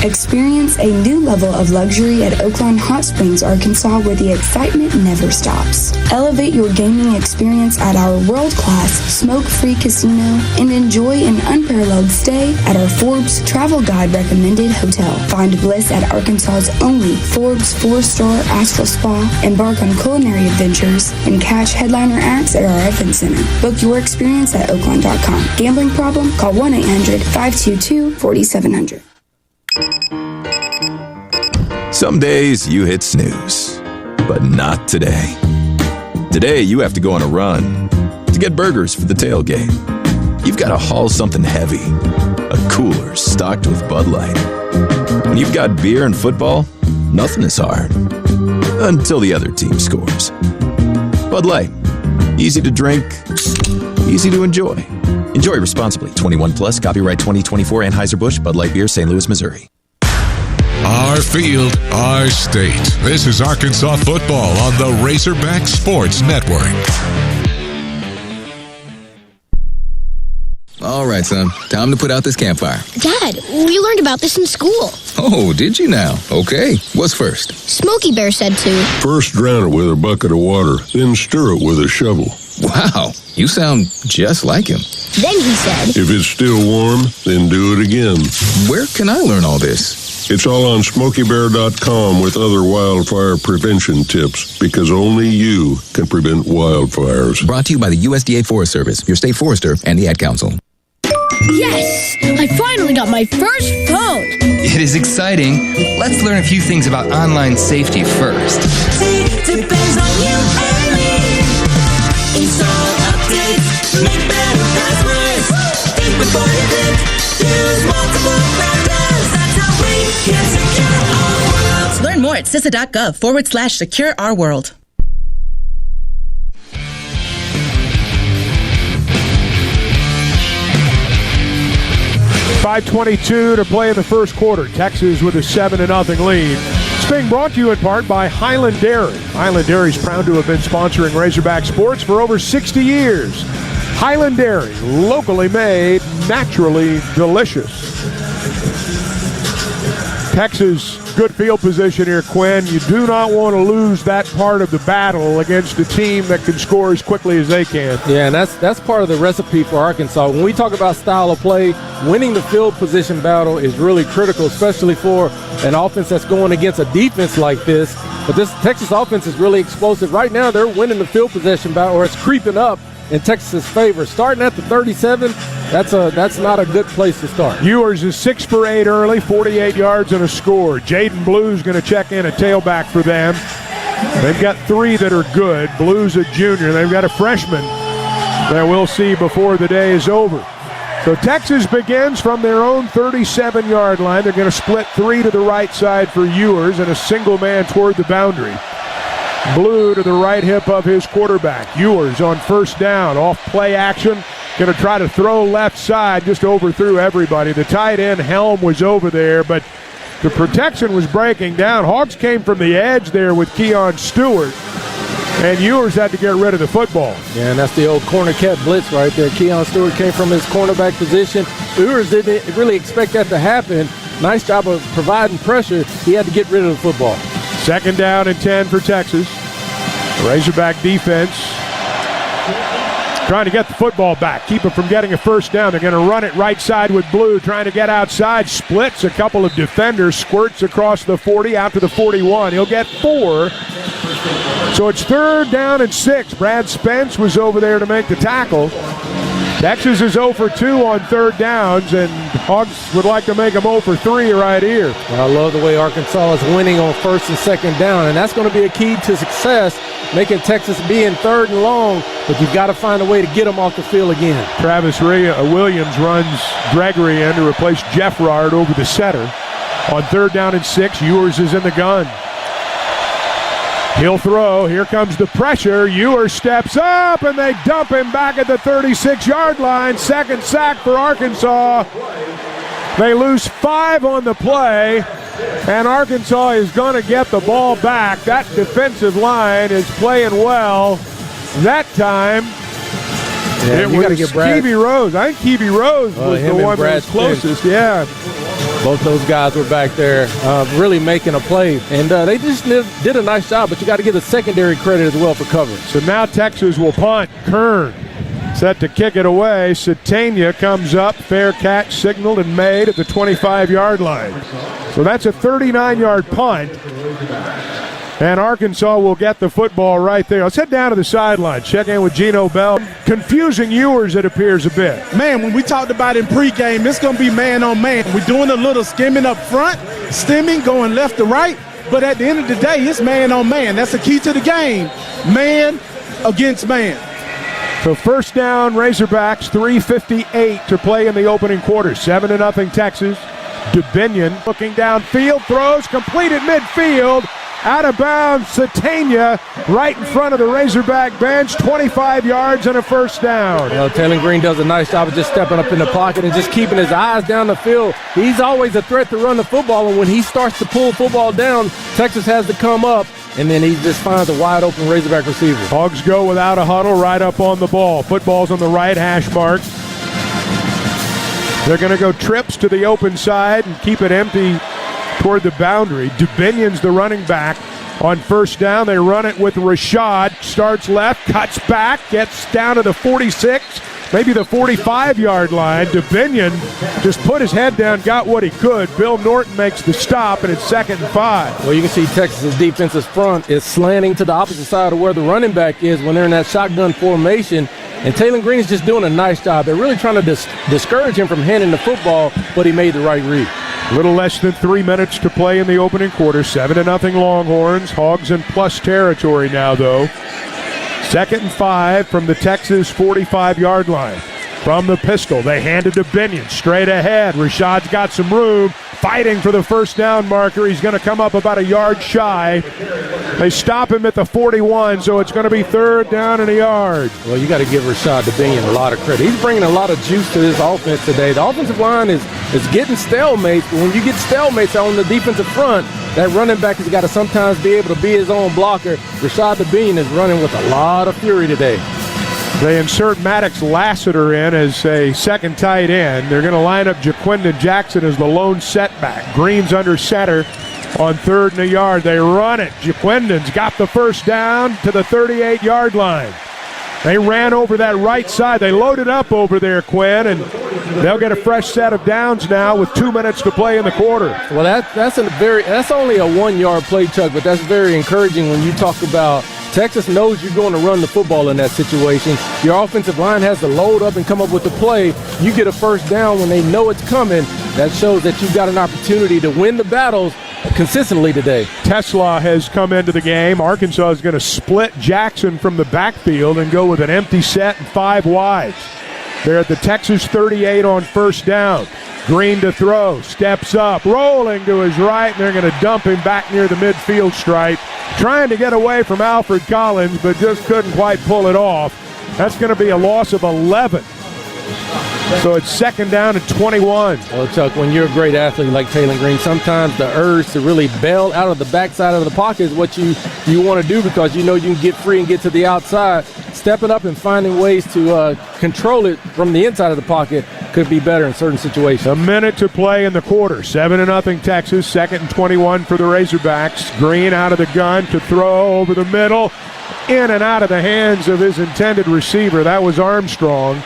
Experience a new level of luxury at Oaklawn Hot Springs, Arkansas, where the excitement never stops. Elevate your gaming experience at our world-class smoke-free casino and enjoy an unparalleled stay at our Forbes Travel Guide recommended hotel. Find bliss at Arkansas's only Forbes 4-star Astral Spa, embark on culinary adventures, and catch headliner acts at our event center. Book your experience at oaklawn.com. Gambling problem? Call 1-800-522-4700. Some days you hit snooze, but not today. Today you have to go on a run to get burgers for the tailgate. You've got to haul something heavy, a cooler stocked with Bud Light. When you've got beer and football, nothing is hard. Until the other team scores. Bud Light. Easy to drink, easy to enjoy. Enjoy responsibly. 21 plus. Copyright 2024 Anheuser-Busch Bud Light Beer, St. Louis, Missouri. Our field, our state. This is Arkansas football on the Razorback Sports Network. All right, son. Time to put out this campfire. Dad, we learned about this in school. Oh, did you now? Okay. What's first? Smokey Bear said to. First drown it with a bucket of water, then stir it with a shovel. Wow, you sound just like him. Then he said. If it's still warm, then do it again. Where can I learn all this? It's all on SmokeyBear.com with other wildfire prevention tips, because only you can prevent wildfires. Brought to you by the USDA Forest Service, your state forester, and the Ad Council. Yes! I finally got my first phone! It is exciting. Let's learn a few things about online safety first. Depends on you and me. Install updates, make better passwords. Think before you click, use multiple factors. That's how we can secure our world. Learn more at CISA.gov/secure our world. .522 to play in the first quarter. Texas with a 7-0 lead. It's being brought to you in part by Highland Dairy. Highland Dairy is proud to have been sponsoring Razorback Sports for over 60 years. Highland Dairy, locally made, naturally delicious. Texas, good field position here, Quinn. You do not want to lose that part of the battle against a team that can score as quickly as they can. Yeah, and that's part of the recipe for Arkansas. When we talk about style of play, winning the field position battle is really critical, especially for an offense that's going against a defense like this. But this Texas offense is really explosive. Right now, they're winning the field possession battle, or it's creeping up in Texas' favor. Starting at the 37, that's not a good place to start. Ewers is 6 for 8 early, 48 yards and a score. Jaden Blue's going to check in a tailback for them. They've got 3 that are good. Blue's a junior. They've got a freshman that we'll see before the day is over. So Texas begins from their own 37-yard line. They're going to split 3 to the right side for Ewers and a single man toward the boundary. Blue to the right hip of his quarterback. Ewers on first down, off play action. Going to try to throw left side, just overthrew everybody. The tight end, Helm, was over there, but the protection was breaking down. Hawks came from the edge there with Keon Stewart, and Ewers had to get rid of the football. Yeah, and that's the old corner cat blitz right there. Keon Stewart came from his cornerback position. Ewers didn't really expect that to happen. Nice job of providing pressure. He had to get rid of the football. Second down and 10 for Texas. Razorback defense trying to get the football back, keep it from getting a first down. They're going to run it right side with Blue, trying to get outside, splits a couple of defenders, squirts across the 40 out to the 41. He'll get 4. So it's third down and 6. Brad Spence was over there to make the tackle. Texas is 0 for 2 on third downs, and Hogs would like to make them 0 for 3 right here. Well, I love the way Arkansas is winning on first and second down, and that's going to be a key to success, making Texas be in third and long, but you've got to find a way to get them off the field again. Travis Williams runs Gregory in to replace Jeffrard over the center. On third down and 6, Ewers is in the gun. He'll throw. Here comes the pressure. Ewers steps up, and they dump him back at the 36-yard line. Second sack for Arkansas. They lose 5 on the play, and Arkansas is going to get the ball back. That defensive line is playing well. That time, it was Keevy Rose. I think Keevy Rose was the one that was closest. Yeah. Both those guys were back there really making a play, and they just did a nice job, but you got to give the secondary credit as well for covering. So now Texas will punt. Kern set to kick it away. Satania comes up. Fair catch signaled and made at the 25-yard line. So that's a 39-yard punt. And Arkansas will get the football right there. Let's head down to the sideline. Check in with Gino Bell. Confusing Ewers, it appears, a bit. Man, when we talked about in pregame, it's going to be man on man. We're doing a little skimming up front, stemming, going left to right. But at the end of the day, it's man on man. That's the key to the game. Man against man. So first down, Razorbacks, 3:58 to play in the opening quarter. 7-0 Texas. Dubinion looking downfield, throws, complete at midfield. Out of bounds, Satania, right in front of the Razorback bench, 25 yards and a first down. Well, Taylor Green does a nice job of just stepping up in the pocket and just keeping his eyes down the field. He's always a threat to run the football, and when he starts to pull football down, Texas has to come up, and then he just finds a wide-open Razorback receiver. Hogs go without a huddle, right up on the ball. Football's on the right hash mark. They're going to go trips to the open side and keep it empty toward the boundary. Dubinion's the running back. On first down, they run it with Rashad. Starts left, cuts back, gets down to the 46, maybe the 45-yard line. Dubinion just put his head down, got what he could. Bill Norton makes the stop, and it's 2nd and 5. Well, you can see Texas's defensive front is slanting to the opposite side of where the running back is when they're in that shotgun formation. And Taylor Green is just doing a nice job. They're really trying to discourage him from handing the football, but he made the right read. Little less than 3 minutes to play in the opening quarter. 7-0 Longhorns. Hogs in plus territory now, though. 2nd and 5 from the Texas 45-yard line. From the pistol, they hand it to Binion. Straight ahead. Rashad's got some room. Fighting for the first down marker. He's going to come up about a yard shy. They stop him at the 41, so it's going to be 3rd down and a yard. Well, you got to give Rashad Dubinion a lot of credit. He's bringing a lot of juice to this offense today. The offensive line is getting stalemates, but when you get stalemates on the defensive front, that running back has got to sometimes be able to be his own blocker. Rashad Dubinion is running with a lot of fury today. They insert Maddox Lassiter in as a second tight end. They're going to line up Jaquindon Jackson as the lone setback. Green's under center on 3rd and a yard. They run it. Jaquindon's got the first down to the 38-yard line. They ran over that right side. They loaded up over there, Quinn, and they'll get a fresh set of downs now with 2 minutes to play in the quarter. Well, that's only a 1-yard play, Chuck, but that's very encouraging when you talk about Texas knows you're going to run the football in that situation. Your offensive line has to load up and come up with the play. You get a first down when they know it's coming. That shows that you've got an opportunity to win the battles consistently today. Tesla has come into the game. Arkansas is going to split Jackson from the backfield and go with an empty set and 5 wides. They're at the Texas 38 on first down. Green to throw, steps up, rolling to his right, and they're going to dump him back near the midfield stripe. Trying to get away from Alfred Collins, but just couldn't quite pull it off. That's going to be a loss of 11. So it's 2nd down and 21. Well, Chuck, when you're a great athlete like Taylor Green, sometimes the urge to really bail out of the backside of the pocket is what you want to do because you know you can get free and get to the outside. Stepping up and finding ways to control it from the inside of the pocket could be better in certain situations. A minute to play in the quarter. 7-0 Texas. 2nd and 21 for the Razorbacks. Green out of the gun to throw over the middle. In and out of the hands of his intended receiver. That was Armstrong.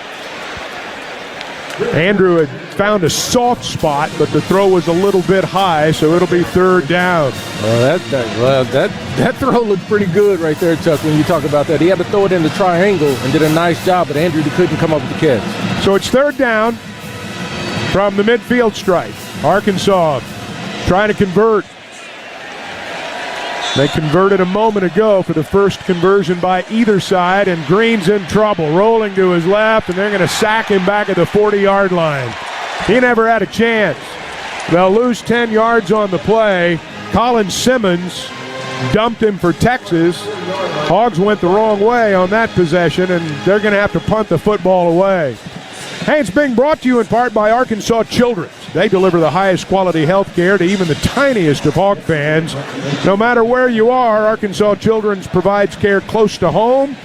Andrew had found a soft spot, but the throw was a little bit high, so it'll be third down. That throw looked pretty good right there, Chuck, when you talk about that. He had to throw it in the triangle and did a nice job, but Andrew couldn't come up with the catch. So it's third down from the midfield stripe. Arkansas trying to convert. They converted a moment ago for the first conversion by either side, and Green's in trouble, rolling to his left, and they're going to sack him back at the 40-yard line. He never had a chance. They'll lose 10 yards on the play. Colin Simmons dumped him for Texas. Hogs went the wrong way on that possession, and they're going to have to punt the football away. Hey, it's being brought to you in part by Arkansas Children's. They deliver the highest quality health care to even the tiniest of Hog fans. No matter where you are, Arkansas Children's provides care close to home,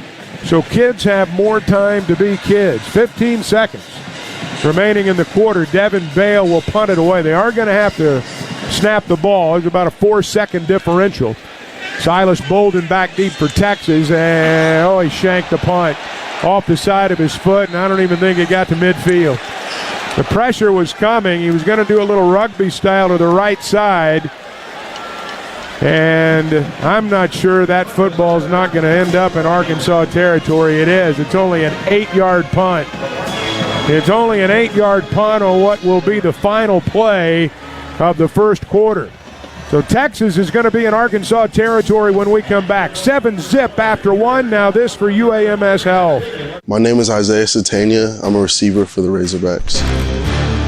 so kids have more time to be kids. 15 seconds remaining in the quarter. Devin Bale will punt it away. They are going to have to snap the ball. There's about a 4-second differential. Silas Bolden back deep for Texas, and he shanked the punt off the side of his foot, and I don't even think it got to midfield. The pressure was coming. He was going to do a little rugby style to the right side, and I'm not sure that football's not going to end up in Arkansas territory. It is. It's only an 8-yard punt. It's only an 8-yard punt on what will be the final play of the first quarter. So Texas is going to be in Arkansas territory when we come back. 7-zip after one. Now this for UAMS Health. My name is Isaiah Satania. I'm a receiver for the Razorbacks.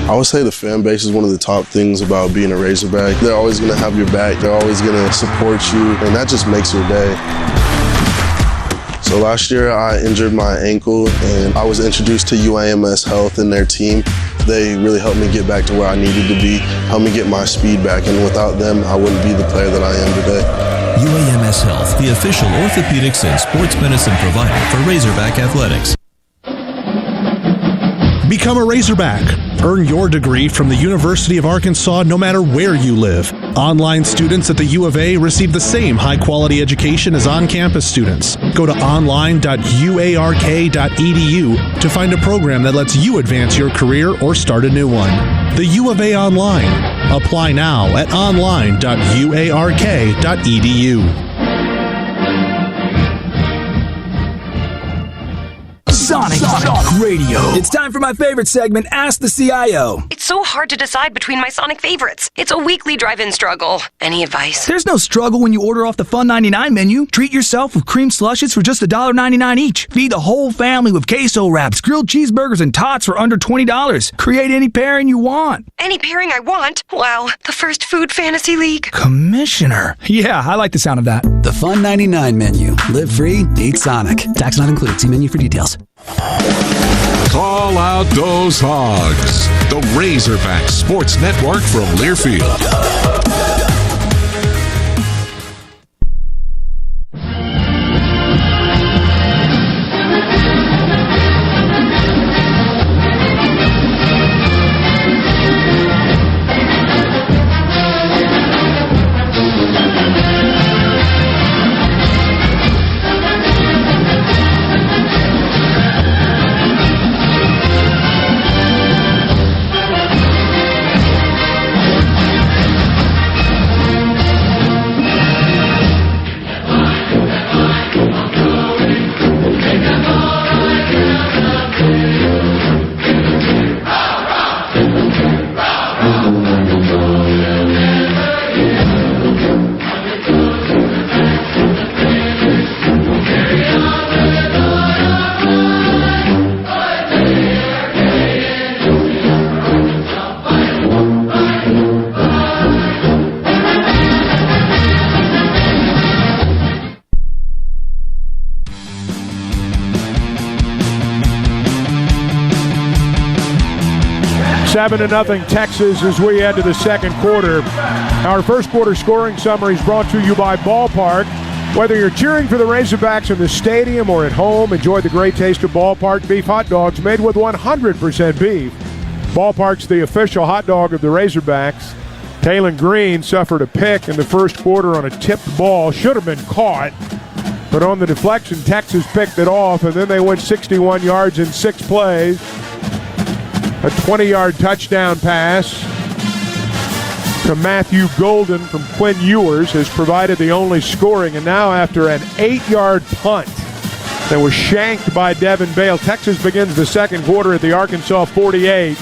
I would say the fan base is one of the top things about being a Razorback. They're always going to have your back. They're always going to support you, and that just makes your day. So last year I injured my ankle, and I was introduced to UAMS Health and their team. They really helped me get back to where I needed to be, helped me get my speed back, and without them, I wouldn't be the player that I am today. UAMS Health, the official orthopedics and sports medicine provider for Razorback Athletics. Become a Razorback. Earn your degree from the University of Arkansas no matter where you live. Online students at the U of A receive the same high-quality education as on-campus students. Go to online.uark.edu to find a program that lets you advance your career or start a new one. The U of A Online. Apply now at online.uark.edu. Sonic Radio. It's time for my favorite segment, Ask the CIO. It's so hard to decide between my Sonic favorites. It's a weekly drive-in struggle. Any advice? There's no struggle when you order off the Fun 99 menu. Treat yourself with cream slushes for just $1.99 each. Feed the whole family with queso wraps, grilled cheeseburgers, and tots for under $20. Create any pairing you want. Any pairing I want? Wow, the first food fantasy league. Commissioner. Yeah, I like the sound of that. The Fun 99 menu. Live free, eat Sonic. Tax not included. See menu for details. Call out those Hogs. The Razorback Sports Network from Learfield. Seven to nothing Texas as we head to the second quarter. Our first quarter scoring summary is brought to you by Ballpark. Whether you're cheering for the Razorbacks in the stadium or at home, enjoy the great taste of Ballpark beef hot dogs made with 100% beef. Ballpark's the official hot dog of the Razorbacks. Taylon Green suffered a pick in the first quarter on a tipped ball. Should have been caught. But on the deflection, Texas picked it off, and then they went 61 yards in 6 plays. A 20-yard touchdown pass to Matthew Golden from Quinn Ewers has provided the only scoring. And now after an 8-yard punt that was shanked by Devin Bale, Texas begins the second quarter at the Arkansas 48.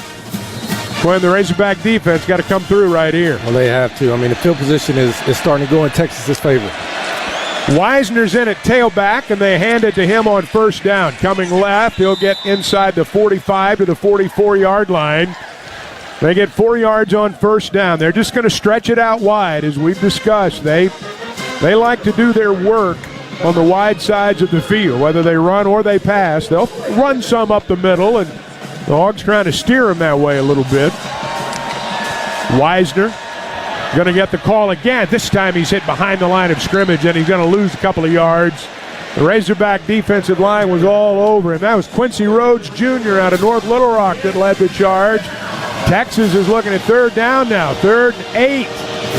When the Razorback defense got to come through right here. Well, they have to. I mean, the field position is starting to go in Texas's favor. Wisner's in at tailback, and they hand it to him on first down. Coming left, he'll get inside the 45 to the 44-yard line. They get 4 yards on first down. They're just going to stretch it out wide, as we've discussed. They like to do their work on the wide sides of the field, whether they run or they pass. They'll run some up the middle, and the Hogs trying to steer them that way a little bit. Wisner going to get the call again. This time he's hit behind the line of scrimmage, and he's going to lose a couple of yards. The Razorback defensive line was all over him. That was Quincy Rhodes Jr. out of North Little Rock that led the charge. Texas is looking at third down now, 3rd and 8.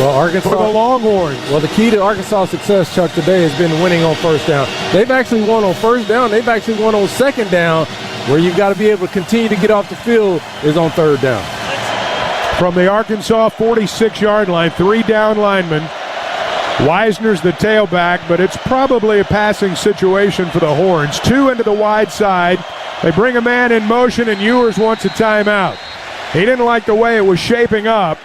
Well, Arkansas for the Longhorns. Well, the key to Arkansas' success, Chuck, today has been winning on first down. They've actually won on first down. They've actually won on second down. Where you've got to be able to continue to get off the field is on third down. From the Arkansas 46-yard line, 3 down linemen. Wisner's the tailback, but it's probably a passing situation for the Horns. 2 into the wide side. They bring a man in motion, and Ewers wants a timeout. He didn't like the way it was shaping up.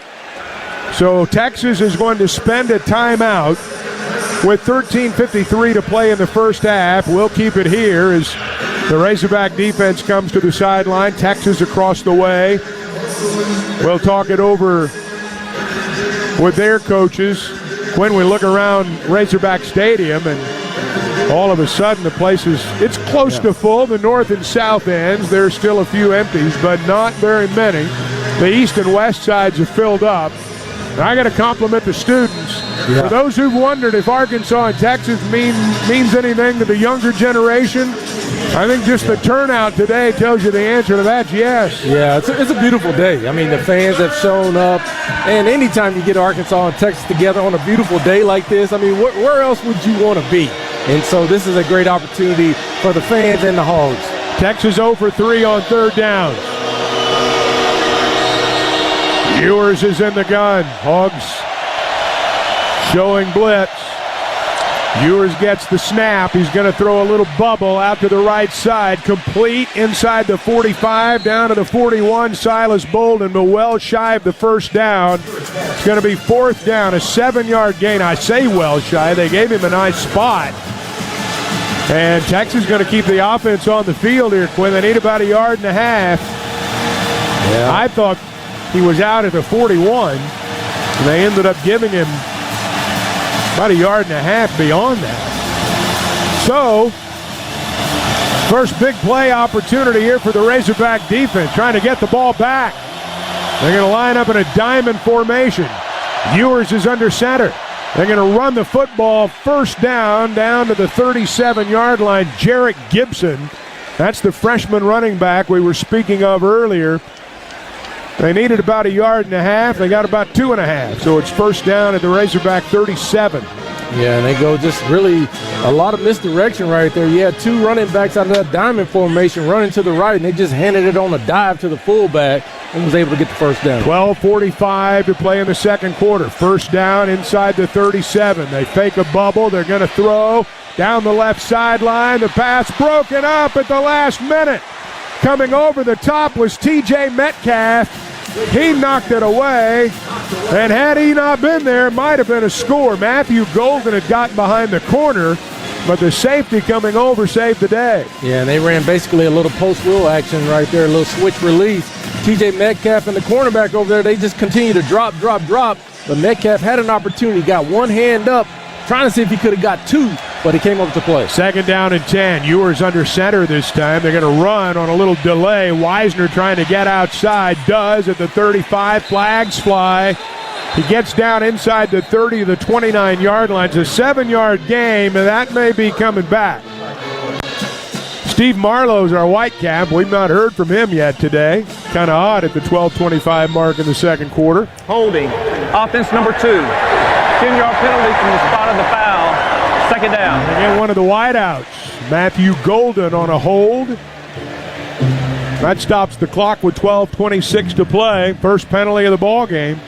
So Texas is going to spend a timeout with 13:53 to play in the first half. We'll keep it here as the Razorback defense comes to the sideline. Texas across the way. We'll talk it over with their coaches. When we look around Razorback Stadium, and all of a sudden the place it's close to full. The north and south ends, there's still a few empties, but not very many. The east and west sides are filled up. And I got to compliment the students. Yeah. For those who've wondered if Arkansas and Texas means anything to the younger generation, I think just the turnout today tells you the answer to that, yes. Yeah, it's a beautiful day. I mean, the fans have shown up. And anytime you get Arkansas and Texas together on a beautiful day like this, I mean, where else would you want to be? And so this is a great opportunity for the fans and the Hogs. Texas 0 for 3 on third down. Ewers is in the gun. Hogs showing blitz. Ewers gets the snap. He's going to throw a little bubble out to the right side. Complete inside the 45, down to the 41. Silas Bolden, but well shy of the first down. It's going to be 4th down, a 7-yard gain. I say well shy. They gave him a nice spot. And Texas is going to keep the offense on the field here, Quinn. They need about 1.5 yards. Yeah. I thought he was out at the 41. And they ended up giving him about 1.5 yards beyond that. So, first big play opportunity here for the Razorback defense, trying to get the ball back. They're going to line up in a diamond formation. Ewers is under center. They're going to run the football first down to the 37-yard line. Jarrett Gibson, that's the freshman running back we were speaking of earlier. They needed about 1.5 yards. They got about 2.5. So it's first down at the Razorback 37. Yeah, and they go just really a lot of misdirection right there. You had 2 running backs out of that diamond formation running to the right, and they just handed it on a dive to the fullback and was able to get the first down. 12:45 to play in the second quarter. First down inside the 37. They fake a bubble. They're going to throw down the left sideline. The pass broken up at the last minute. Coming over the top was T.J. Metcalf. He knocked it away, and had he not been there, it might have been a score. Matthew Golden had gotten behind the corner, but the safety coming over saved the day. Yeah, and they ran basically a little post-wheel action right there, a little switch release. T.J. Metcalf and the cornerback over there, they just continue to drop. But Metcalf had an opportunity, got one hand up, trying to see if he could have got 2, but he came up to play. Second down and 10. Ewers under center this time. They're going to run on a little delay. Wisner trying to get outside. Does at the 35. Flags fly. He gets down inside the 30 to the 29-yard line. It's a 7-yard game, and that may be coming back. Steve Marlowe's our white cap. We've not heard from him yet today. Kind of odd at the 12:25 mark in the second quarter. Holding. Offense number 2. 10-yard penalty from the spot of the foul. Second down. Again, one of the wideouts. Matthew Golden on a hold. That stops the clock with 12:26 to play. First penalty of the ball game.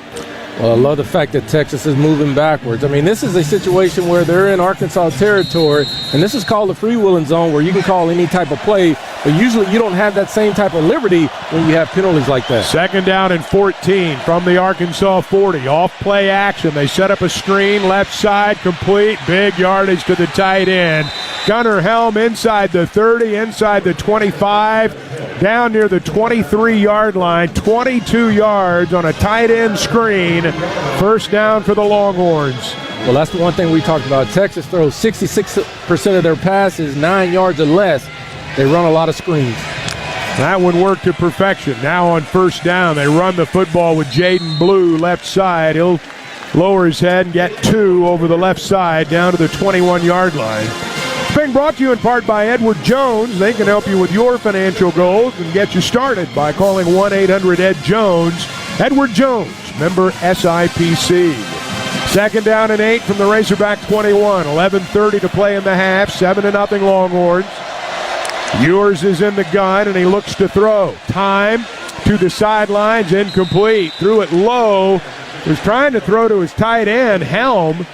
Well, I love the fact that Texas is moving backwards. I mean, this is a situation where they're in Arkansas territory, and this is called the free-wheeling zone where you can call any type of play, but usually you don't have that same type of liberty when you have penalties like that. Second down and 14 from the Arkansas 40. Off play action. They set up a screen, left side, complete. Big yardage to the tight end. Gunnar Helm inside the 30, inside the 25, down near the 23-yard line. 22 yards on a tight end screen. First down for the Longhorns. Well, that's the one thing we talked about. Texas throws 66% of their passes 9 yards or less. They run a lot of screens. That one worked to perfection. Now on first down, they run the football with Jaden Blue left side. He'll lower his head and get 2 over the left side down to the 21-yard line. It's being brought to you in part by Edward Jones. They can help you with your financial goals and get you started by calling 1-800-ED-JONES. Edward Jones, member SIPC. Second down and 8 from the Razorback 21. 11:30 to play in the half. 7-0 Longhorns. Ewers is in the gun, and he looks to throw. Time to the sidelines, incomplete. Threw it low. Was trying to throw to his tight end, Helm,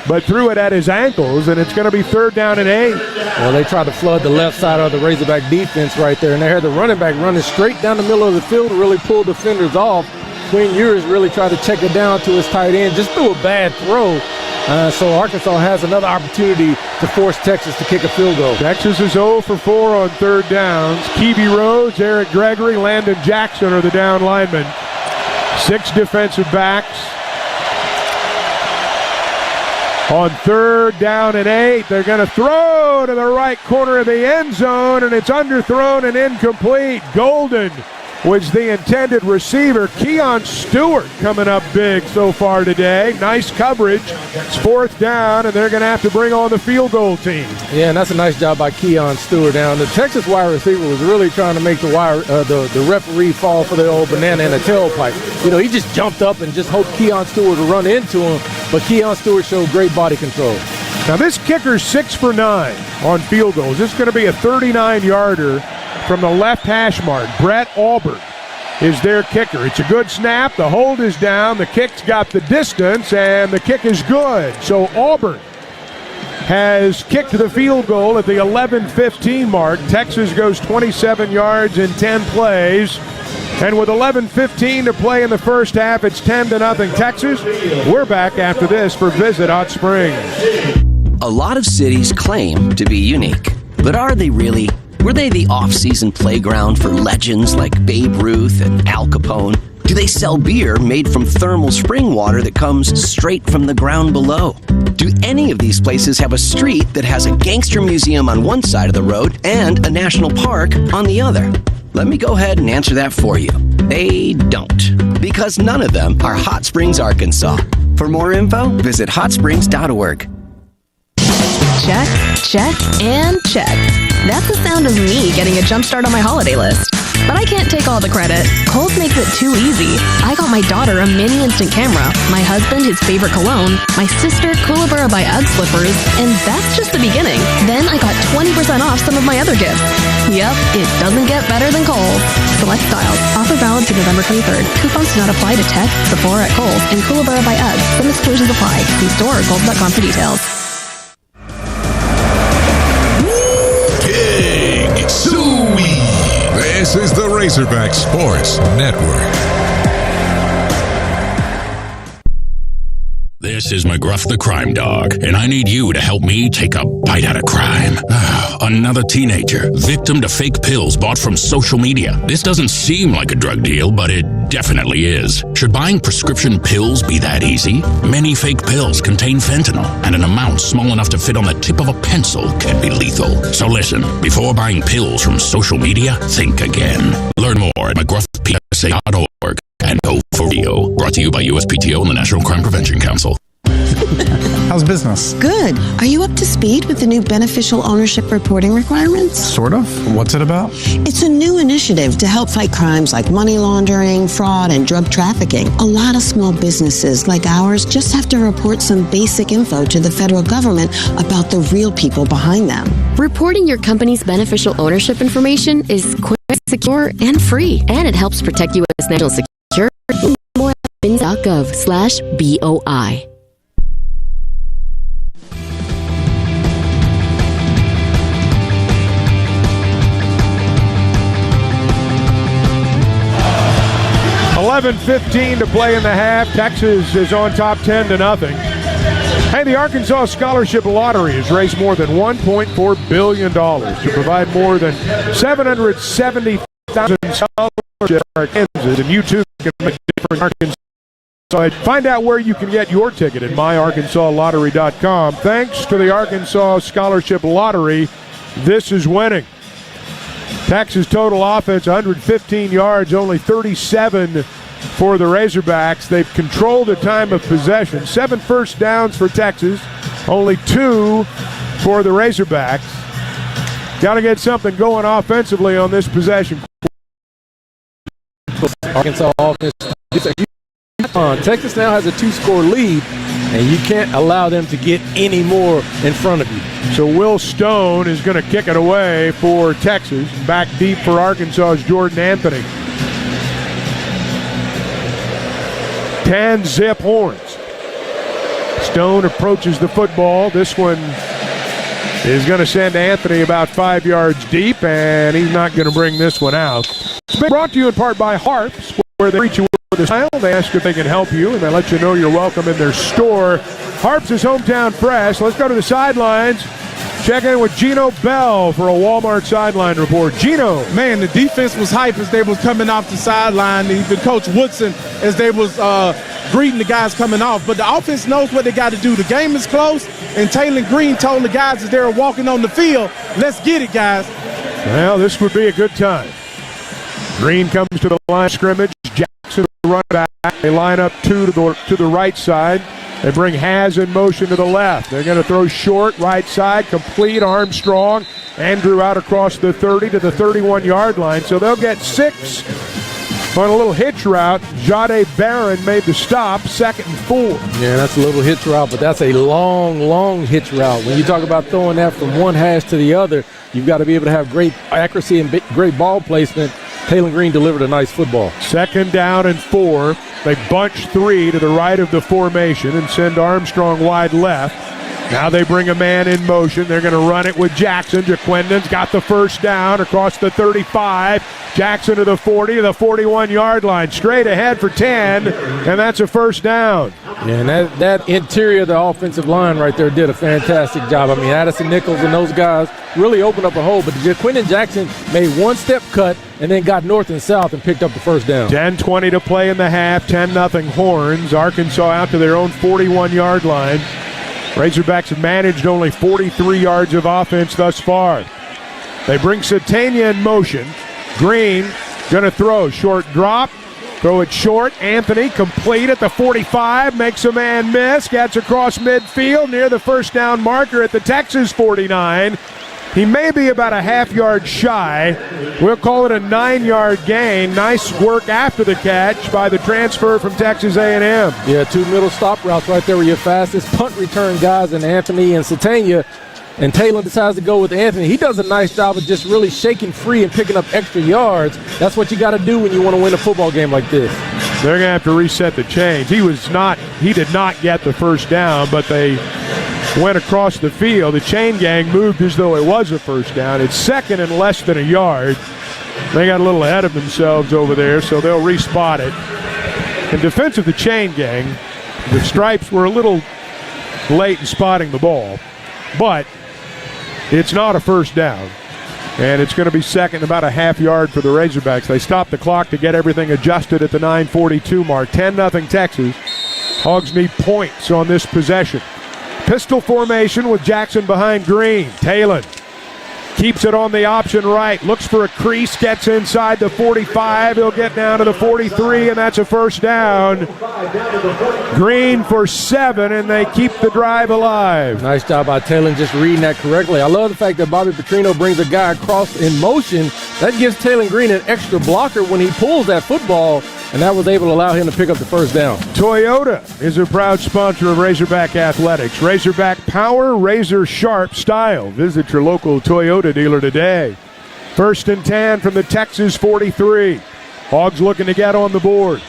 but threw it at his ankles, and it's going to be third down and 8. Well, they tried to flood the left side of the Razorback defense right there, and they had the running back running straight down the middle of the field to really pull defenders off. Quinn Ewers really tried to check it down to his tight end, just threw a bad throw. So Arkansas has another opportunity to force Texas to kick a field goal. Texas is 0 for 4 on third downs. Keevy Rhodes, Eric Gregory, Landon Jackson are the down linemen. 6 defensive backs. On third down and 8, they're going to throw to the right corner of the end zone, and it's underthrown and incomplete. Golden was the intended receiver. Keon Stewart coming up big so far today. Nice coverage. It's fourth down, and they're going to have to bring on the field goal team. Yeah, and that's a nice job by Keon Stewart. Now, the Texas wide receiver was really trying to make the referee fall for the old banana in the tailpipe. You know, he just jumped up and just hoped Keon Stewart would run into him, but Keon Stewart showed great body control. Now, this kicker's 6 for 9 on field goals. This is going to be a 39-yarder from the left hash mark. Brett Albert is their kicker. It's a good snap. The hold is down. The kick's got the distance, and the kick is good. So Auburn has kicked the field goal at the 11:15 mark. Texas goes 27 yards in 10 plays. And with 11:15 to play in the first half, it's 10-0 Texas. We're back after this for Visit Hot Springs. A lot of cities claim to be unique, but are they really? Were they the off-season playground for legends like Babe Ruth and Al Capone? Do they sell beer made from thermal spring water that comes straight from the ground below? Do any of these places have a street that has a gangster museum on one side of the road and a national park on the other? Let me go ahead and answer that for you. They don't, because none of them are Hot Springs, Arkansas. For more info, visit hotsprings.org. Check, check, and check. That's the sound of me getting a jump start on my holiday list. But I can't take all the credit. Kohl's makes it too easy. I got my daughter a mini instant camera, my husband his favorite cologne, my sister Kookaburra by UGG slippers, and that's just the beginning. Then I got 20% off some of my other gifts. Yep, it doesn't get better than Kohl's. Select styles. Offer valid through November 23rd. Coupons do not apply to Tech, Sephora at Kohl's, and Kookaburra by UGG. Some exclusions apply. See store or kohls.com for details. This is the Razorback Sports Network. This is McGruff the Crime Dog, and I need you to help me take a bite out of crime. Another teenager, victim to fake pills bought from social media. This doesn't seem like a drug deal, but it definitely is. Should buying prescription pills be that easy? Many fake pills contain fentanyl, and an amount small enough to fit on the tip of a pencil can be lethal. So listen, before buying pills from social media, think again. Learn more at McGruffPSA.org and go for real. Brought to you by USPTO and the National Crime Prevention Council. How's business? Good. Are you up to speed with the new beneficial ownership reporting requirements? Sort of. What's it about? It's a new initiative to help fight crimes like money laundering, fraud, and drug trafficking. A lot of small businesses like ours just have to report some basic info to the federal government about the real people behind them. Reporting your company's beneficial ownership information is quick, secure, and free. And it helps protect U.S. national security. More at bins.gov/BOI. $11:15 to play in the half. Texas is on top 10-0. Hey, the Arkansas Scholarship Lottery has raised more than $1.4 billion to provide more than 770,000 scholarships for Kansas, and you too can make a difference in Arkansas. Find out where you can get your ticket at myarkansasLottery.com. Thanks to the Arkansas Scholarship Lottery, this is winning. Texas total offense, 115 yards, only 37 for the Razorbacks. They've controlled the time of possession. 7 first downs for Texas, only 2 for the Razorbacks. Got to get something going offensively on this possession. Arkansas offense. Texas now has a 2-score lead, and you can't allow them to get any more in front of you. So Will Stone is going to kick it away for Texas. Back deep for Arkansas is Jordan Anthony. 10-zip Horns. Stone approaches the football. This one is going to send Anthony about 5 yards deep, and he's not going to bring this one out. It's been brought to you in part by Harps, where they reach you with a smile. They ask if they can help you, and they let you know you're welcome in their store. Harps is hometown fresh. Let's go to the sidelines. Check in with Gino Bell for a Walmart sideline report. Gino. Man, the defense was hype as they was coming off the sideline. Even Coach Woodson as they was greeting the guys coming off. But the offense knows what they got to do. The game is close, and Taylor Green told the guys as they were walking on the field, let's get it, guys. Well, this would be a good time. Green comes to the line of scrimmage. Jackson run back. They line up 2 to the right side. They bring Haz in motion to the left. They're going to throw short, right side, complete, Armstrong. Andrew out across the 30 to the 31-yard line. So they'll get 6 on a little hitch route. Jade Barron made the stop, 2nd and 4. Yeah, that's a little hitch route, but that's a long, long hitch route. When you talk about throwing that from one hash to the other, you've got to be able to have great accuracy and great ball placement. Taylor Green delivered a nice football. 2nd down and 4. They bunch 3 to the right of the formation and send Armstrong wide left. Now they bring a man in motion. They're going to run it with Jackson. Jaquindon's got the first down across the 35. Jackson to the 40 to the 41-yard line. Straight ahead for 10, and that's a first down. Yeah, and that interior of the offensive line right there did a fantastic job. I mean, Addison Nichols and those guys really opened up a hole, but Jaquindon Jackson made one step cut and then got north and south and picked up the first down. 10:20 to play in the half, 10-0 Horns. Arkansas out to their own 41-yard line. Razorbacks have managed only 43 yards of offense thus far. They bring Satania in motion. Green going to throw. Short drop. Throw it short. Anthony complete at the 45. Makes a man miss. Gets across midfield near the first down marker at the Texas 49. He may be about a half-yard shy. We'll call it a 9-yard gain. Nice work after the catch by the transfer from Texas A&M. Yeah, 2 middle stop routes right there were your fastest punt return guys in Anthony and Satania. And Taylor decides to go with Anthony. He does a nice job of just really shaking free and picking up extra yards. That's what you got to do when you want to win a football game like this. They're going to have to reset the chains. He did not get the first down, but they went across the field. The chain gang moved as though it was a first down. It's 2nd and less than a yard. They got a little ahead of themselves over there, so they'll respot it. In defense of the chain gang, the Stripes were a little late in spotting the ball, but it's not a first down. And it's going to be 2nd, about a half yard for the Razorbacks. They stopped the clock to get everything adjusted at the 9:42 mark. 10-0 Texas. Hogs need points on this possession. Pistol formation with Jackson behind Green. Talon Keeps it on the option right. Looks for a crease. Gets inside the 45. He'll get down to the 43, and that's a first down. Green for 7, and they keep the drive alive. Nice job by Taylor just reading that correctly. I love the fact that Bobby Petrino brings a guy across in motion. That gives Taylor Green an extra blocker when he pulls that football, and that was able to allow him to pick up the first down. Toyota is a proud sponsor of Razorback Athletics. Razorback power, razor sharp style. Visit your local Toyota dealer today. 1st and 10 from the Texas 43. Hogs looking to get on the board.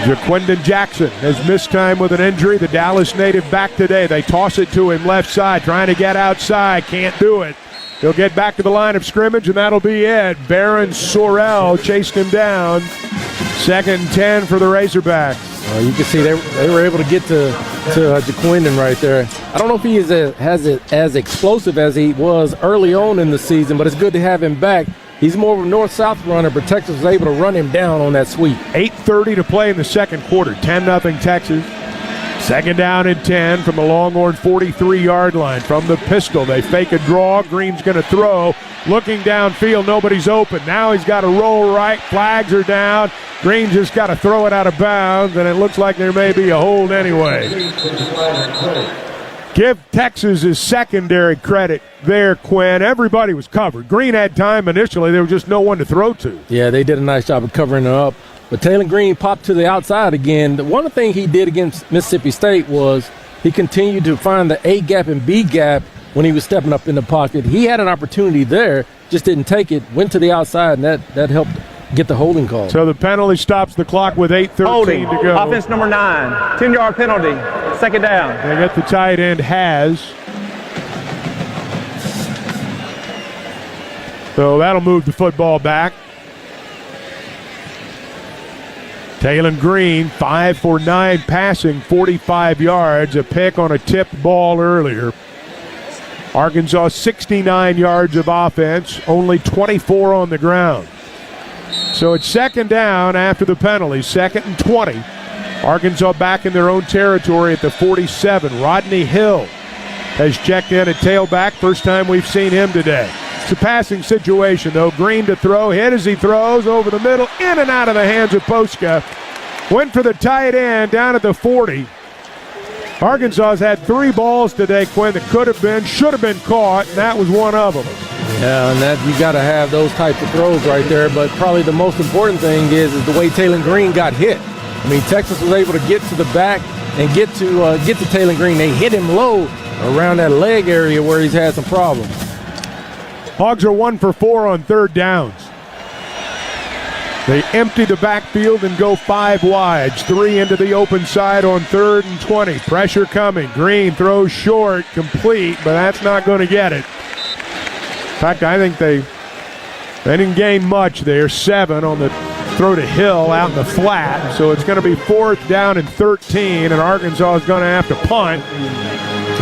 Jaquindon Jackson has missed time with an injury. The Dallas native back today. They toss it to him left side, trying to get outside. Can't do it. He'll get back to the line of scrimmage, and that'll be it. Baron Sorrell chased him down. 2nd and 10 for the Razorbacks. You can see they were able to get to Jaquindon right there. I don't know if he has it as explosive as he was early on in the season, but it's good to have him back. He's more of a north-south runner, but Texas was able to run him down on that sweep. 8:30 to play in the second quarter. 10-0 Texas. 2nd down and 10 from the Longhorn 43-yard line. From the pistol, they fake a draw. Green's going to throw. Looking downfield, nobody's open. Now he's got to roll right. Flags are down. Green just got to throw it out of bounds, and it looks like there may be a hold anyway. Give Texas his secondary credit there, Quinn. Everybody was covered. Green had time initially. There was just no one to throw to. Yeah, they did a nice job of covering it up. But Taylor Green popped to the outside again. One of the things he did against Mississippi State was he continued to find the A gap and B gap when he was stepping up in the pocket. He had an opportunity there, just didn't take it, went to the outside, and that helped get the holding call. So the penalty stops the clock with 8:13 to go. Offense number 9, 10-yard penalty, 2nd down. They get the tight end, Has. So that'll move the football back. Taylor Green, 5 for 9 passing, 45 yards, a pick on a tipped ball earlier. Arkansas 69 yards of offense, only 24 on the ground. So it's 2nd down after the penalty, 2nd and 20. Arkansas back in their own territory at the 47. Rodney Hill has checked in at tailback, first time we've seen him today. It's a passing situation, though. Green to throw, hit as he throws, over the middle, in and out of the hands of Poska. Went for the tight end down at the 40. Arkansas's had 3 balls today, Quinn, that could have been, should have been caught, and that was one of them. Yeah, and that you got to have those types of throws right there. But probably the most important thing is the way Taylor Green got hit. I mean, Texas was able to get to the back and get to Taylor Green. They hit him low around that leg area where he's had some problems. Hogs are 1 for 4 on 3rd downs. They empty the backfield and go 5 wides. 3 into the open side on 3rd and 20. Pressure coming. Green throws short, complete, but that's not going to get it. In fact, I think they didn't gain much there. 7 on the throw to Hill out in the flat. So it's going to be 4th down and 13, and Arkansas is going to have to punt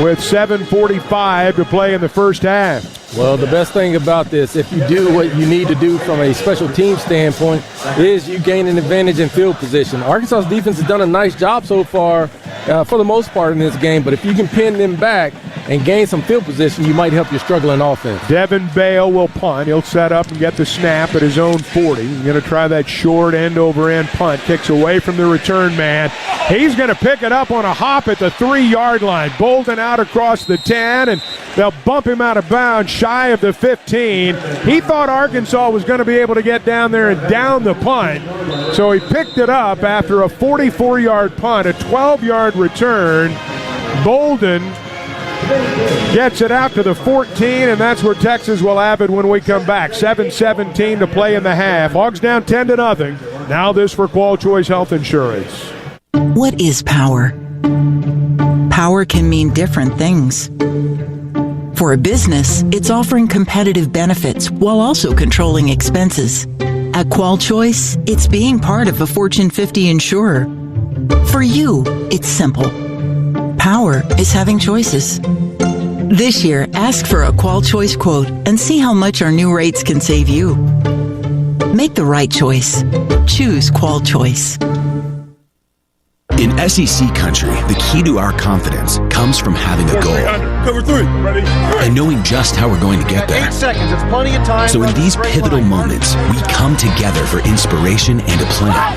with 7:45 to play in the first half. Well, the best thing about this, if you do what you need to do from a special team standpoint, is you gain an advantage in field position. Arkansas's defense has done a nice job so far, for the most part in this game, but if you can pin them back and gain some field position, you might help your struggling offense. Devin Bale will punt. He'll set up and get the snap at his own 40. He's going to try that short end-over-end punt. Kicks away from the return man. He's going to pick it up on a hop at the 3-yard line. Bolden out across the 10, and they'll bump him out of bounds shy of the 15. He thought Arkansas was going to be able to get down there and down the punt, so he picked it up after a 44-yard punt, a 12-yard return. Bolden gets it out to the 14, and that's where Texas will have it when we come back. 7:17 to play in the half. Hogs down 10-0. Now this for Qual Choice Health Insurance. What is power? Power can mean different things. For a business, it's offering competitive benefits while also controlling expenses. At Qual Choice, it's being part of a Fortune 50 insurer. For you, it's simple. Power is having choices. This year, ask for a Qual Choice quote and see how much our new rates can save you. Make the right choice. Choose Qual Choice. In SEC country, the key to our confidence comes from having a goal. cover 3. Ready? And knowing just how we're going to get there. 8 seconds. It's plenty of time. So in these pivotal moments, we come together for inspiration and a plan.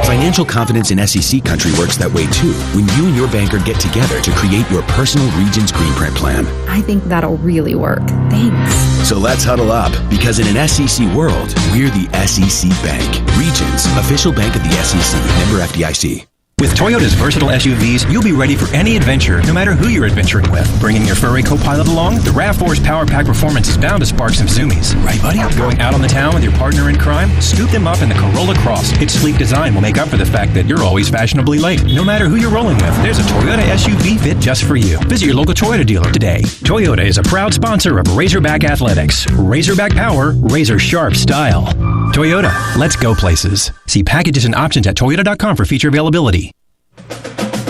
Financial confidence in SEC country works that way too, when you and your banker get together to create your personal Regions Green Print plan. I think that'll really work. Thanks. So let's huddle up, because in an SEC world, we're the SEC Bank. Regions, official bank of the SEC, member FDIC. With Toyota's versatile SUVs, you'll be ready for any adventure, no matter who you're adventuring with. Bringing your furry co-pilot along, the RAV4's Power Pack Performance is bound to spark some zoomies. Right, buddy? Going out on the town with your partner in crime? Scoop them up in the Corolla Cross. Its sleek design will make up for the fact that you're always fashionably late. No matter who you're rolling with, there's a Toyota SUV fit just for you. Visit your local Toyota dealer today. Toyota is a proud sponsor of Razorback Athletics. Razorback power, razor sharp style. Toyota, let's go places. See packages and options at toyota.com for feature availability.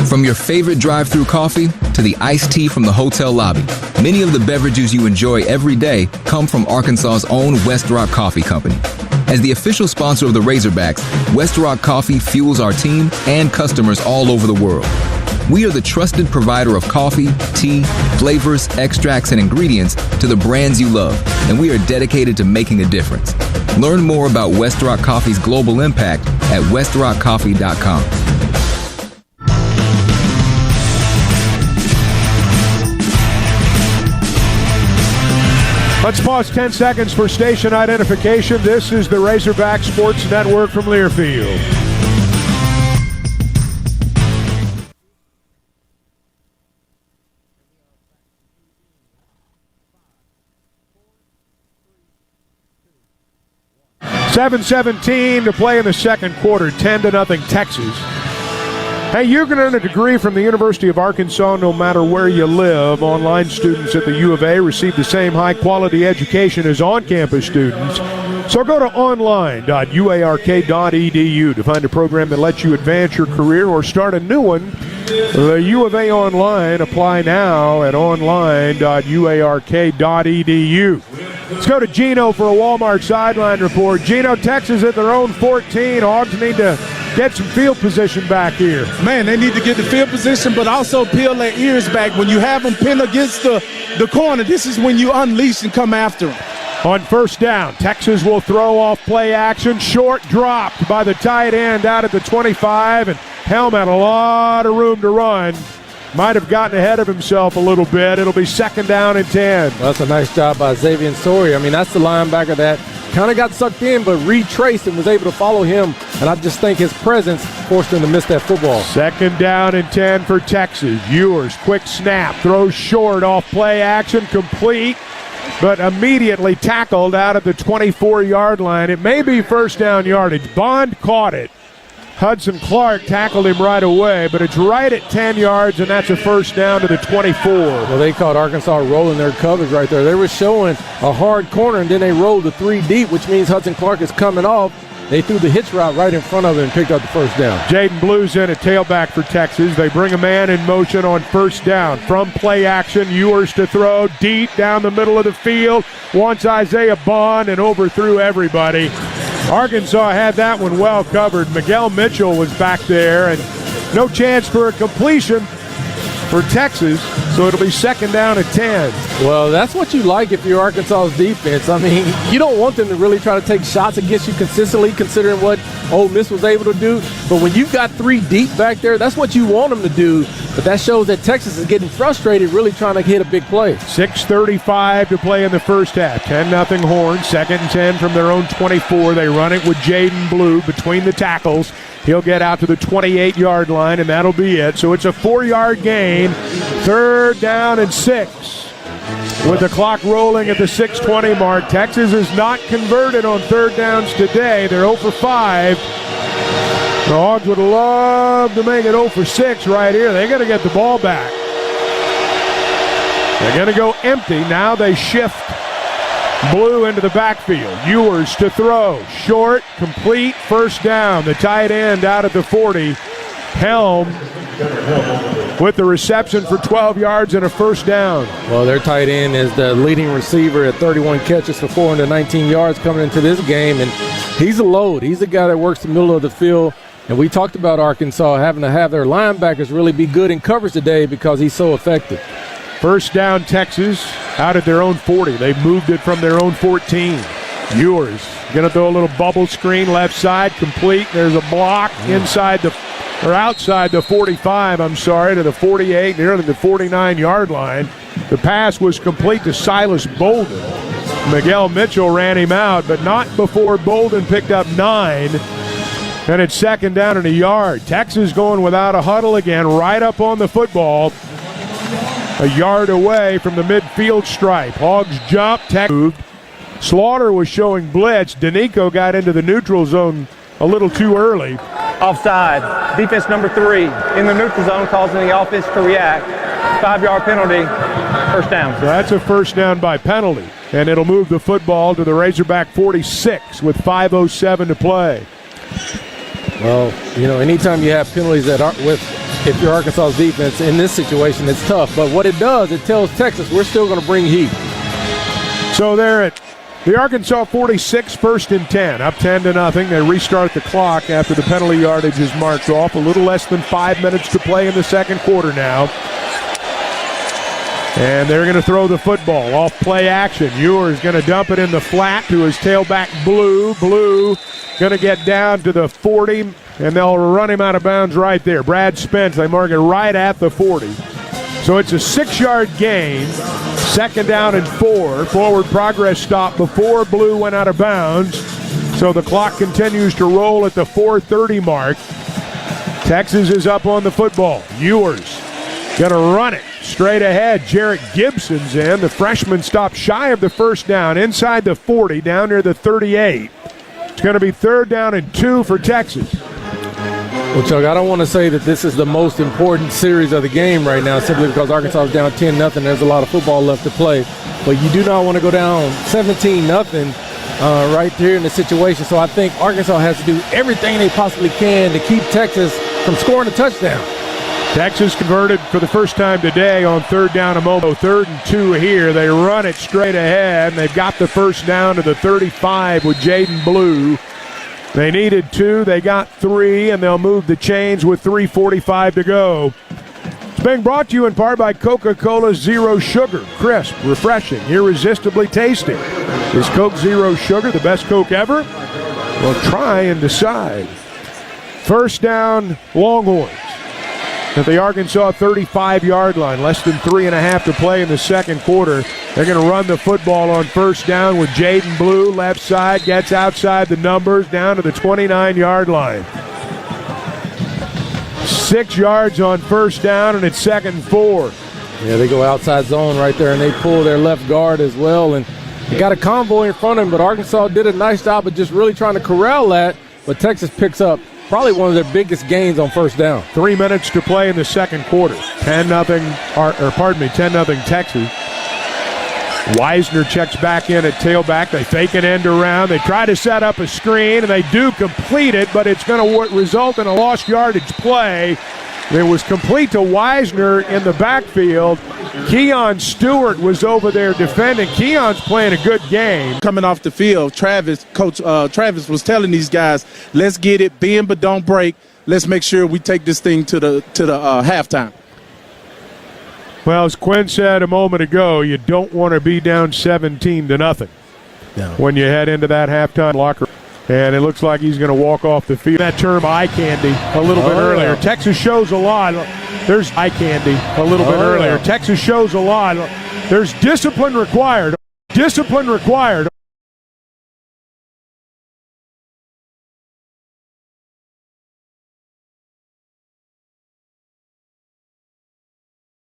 From your favorite drive-thru coffee to the iced tea from the hotel lobby, many of the beverages you enjoy every day come from Arkansas's own West Rock Coffee Company. As the official sponsor of the Razorbacks, West Rock Coffee fuels our team and customers all over the world. We are the trusted provider of coffee, tea, flavors, extracts, and ingredients to the brands you love, and we are dedicated to making a difference. Learn more about West Rock Coffee's global impact at westrockcoffee.com. Let's pause 10 seconds for station identification. This is the Razorback Sports Network from Learfield. .7:17 to play in the second quarter, 10-0 Texas. Hey, you can earn a degree from the University of Arkansas no matter where you live. Online students at the U of A receive the same high-quality education as on-campus students. So go to online.uark.edu to find a program that lets you advance your career or start a new one. The U of A Online. Apply now at online.uark.edu. Let's go to Gino for a Walmart sideline report. Gino, Texas at their own 14. Hogs need to get some field position back here. Man, they need to get the field position, but also peel their ears back. When you have them pinned against the corner, this is when you unleash and come after them. On first down, Texas will throw off play action. Short dropped by the tight end out at the 25, and Helm had a lot of room to run. Might have gotten ahead of himself a little bit. It'll be second down and 10. Well, that's a nice job by Xavier Sawyer. I mean, that's the linebacker that kind of got sucked in but retraced and was able to follow him. And I just think his presence forced him to miss that football. Second down and 10 for Texas. Ewers, quick snap, throws short off play action, complete, but immediately tackled out at the 24-yard line. It may be first down yardage. Bond caught it. Hudson Clark tackled him right away, but it's right at 10 yards, and that's a first down to the 24. Well, they caught Arkansas rolling their coverage right there. They were showing a hard corner, and then they rolled the 3 deep, which means Hudson Clark is coming off. They threw the hitch route right in front of him and picked up the first down. Jaden Blue's in at tailback for Texas. They bring a man in motion on first down. From play action, Ewers to throw deep down the middle of the field. Wants Isaiah Bond and overthrew everybody. Arkansas had that one well covered. Miguel Mitchell was back there, and no chance for a completion for Texas, so it'll be second down at 10. Well, that's what you like if you're Arkansas's defense. I mean, you don't want them to really try to take shots against you consistently, considering what Ole Miss was able to do. But when you've got 3 deep back there, that's what you want them to do. But that shows that Texas is getting frustrated, really trying to hit a big play. 6:35 to play in the first half. 10-0 Horns, second and 10 from their own 24. They run it with Jaden Blue between the tackles. He'll get out to the 28-yard line, and that'll be it. So it's a 4-yard gain. Third down and 6. With the clock rolling at the 6:20 mark, Texas is not converted on third downs today. They're 0 for 5. The Hogs would love to make it 0 for 6 right here. They got to get the ball back. They're going to go empty. Now they shift Blue into the backfield. Ewers to throw. Short, complete, first down. The tight end out at the 40. Helm with the reception for 12 yards and a first down. Well, their tight end is the leading receiver at 31 catches for 419 yards coming into this game, and he's a load. He's a guy that works the middle of the field. And we talked about Arkansas having to have their linebackers really be good in coverage today because he's so effective. First down, Texas, out at their own 40. They moved it from their own 14. Ewers going to throw a little bubble screen left side, complete. There's a block outside the 45, to the 48, nearly the 49-yard line. The pass was complete to Silas Bolden. Miguel Mitchell ran him out, but not before Bolden picked up 9. And it's second down and a yard. Texas going without a huddle again, right up on the football. A yard away from the midfield stripe. Hogs jumped, Texas moved. Slaughter was showing blitz. Danico got into the neutral zone a little too early. Offside. Defense number 3 in the neutral zone, causing the offense to react. 5-yard penalty. First down. So that's a first down by penalty. And it'll move the football to the Razorback 46 with 5:07 to play. Well, anytime you have penalties if you're Arkansas's defense in this situation, it's tough. But what it does, it tells Texas we're still going to bring heat. So they're at the Arkansas 46, 1st and 10, up 10-0. They restart the clock after the penalty yardage is marked off. A little less than 5 minutes to play in the second quarter now. And they're going to throw the football off play action. Ewers going to dump it in the flat to his tailback Blue. Blue going to get down to the 40, and they'll run him out of bounds right there. Brad Spence, they mark it right at the 40. So it's a 6-yard gain, second down and 4. Forward progress stop before Blue went out of bounds. So the clock continues to roll at the 4:30 mark. Texas is up on the football. Ewers going to run it straight ahead. Jarrett Gibson's in. The freshman stopped shy of the first down, inside the 40, down near the 38. It's going to be 3rd down and 2 for Texas. Well, Chuck, I don't want to say that this is the most important series of the game right now simply because Arkansas is down 10-0. There's a lot of football left to play. But you do not want to go down 17-0 right here in the situation. So I think Arkansas has to do everything they possibly can to keep Texas from scoring a touchdown. Texas converted for the first time today on 3rd down and mobile. 3rd and 2 here. They run it straight ahead, and they've got the first down to the 35 with Jaden Blue. They needed 2, they got 3, and they'll move the chains with 3:45 to go. It's being brought to you in part by Coca-Cola Zero Sugar. Crisp, refreshing, irresistibly tasty. Is Coke Zero Sugar the best Coke ever? Well, try and decide. First down, Longhorns at the Arkansas 35-yard line. Less than 3.5 to play in the second quarter. They're going to run the football on first down with Jaden Blue. Left side, gets outside the numbers, down to the 29-yard line. 6 yards on first down, and it's 2nd and 4. Yeah, they go outside zone right there, and they pull their left guard as well. And they got a convoy in front of them, but Arkansas did a nice job of just really trying to corral that. But Texas picks up probably one of their biggest gains on first down. 3 minutes to play in the second quarter. 10-0 Texas. Wisner checks back in at tailback. They fake an end around. They try to set up a screen, and they do complete it, but it's going to result in a lost yardage play. It was complete to Wisner in the backfield. Keon Stewart was over there defending. Keon's playing a good game. Coming off the field, Coach Travis was telling these guys, let's get it, bend but don't break. Let's make sure we take this thing to the halftime. Well, as Quinn said a moment ago, you don't want to be down 17-0 when you head into that halftime locker room. And it looks like he's going to walk off the field. That term eye candy a little bit earlier. Yeah. Texas shows a lot. There's eye candy a little bit earlier. Yeah. Texas shows a lot. There's discipline required. Discipline required.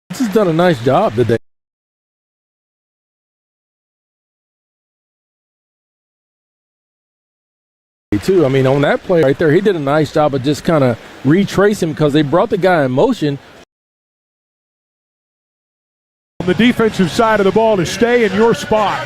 This has done a nice job today. Too. I mean, on that play right there, he did a nice job of just kind of retracing because they brought the guy in motion. On the defensive side of the ball to stay in your spot.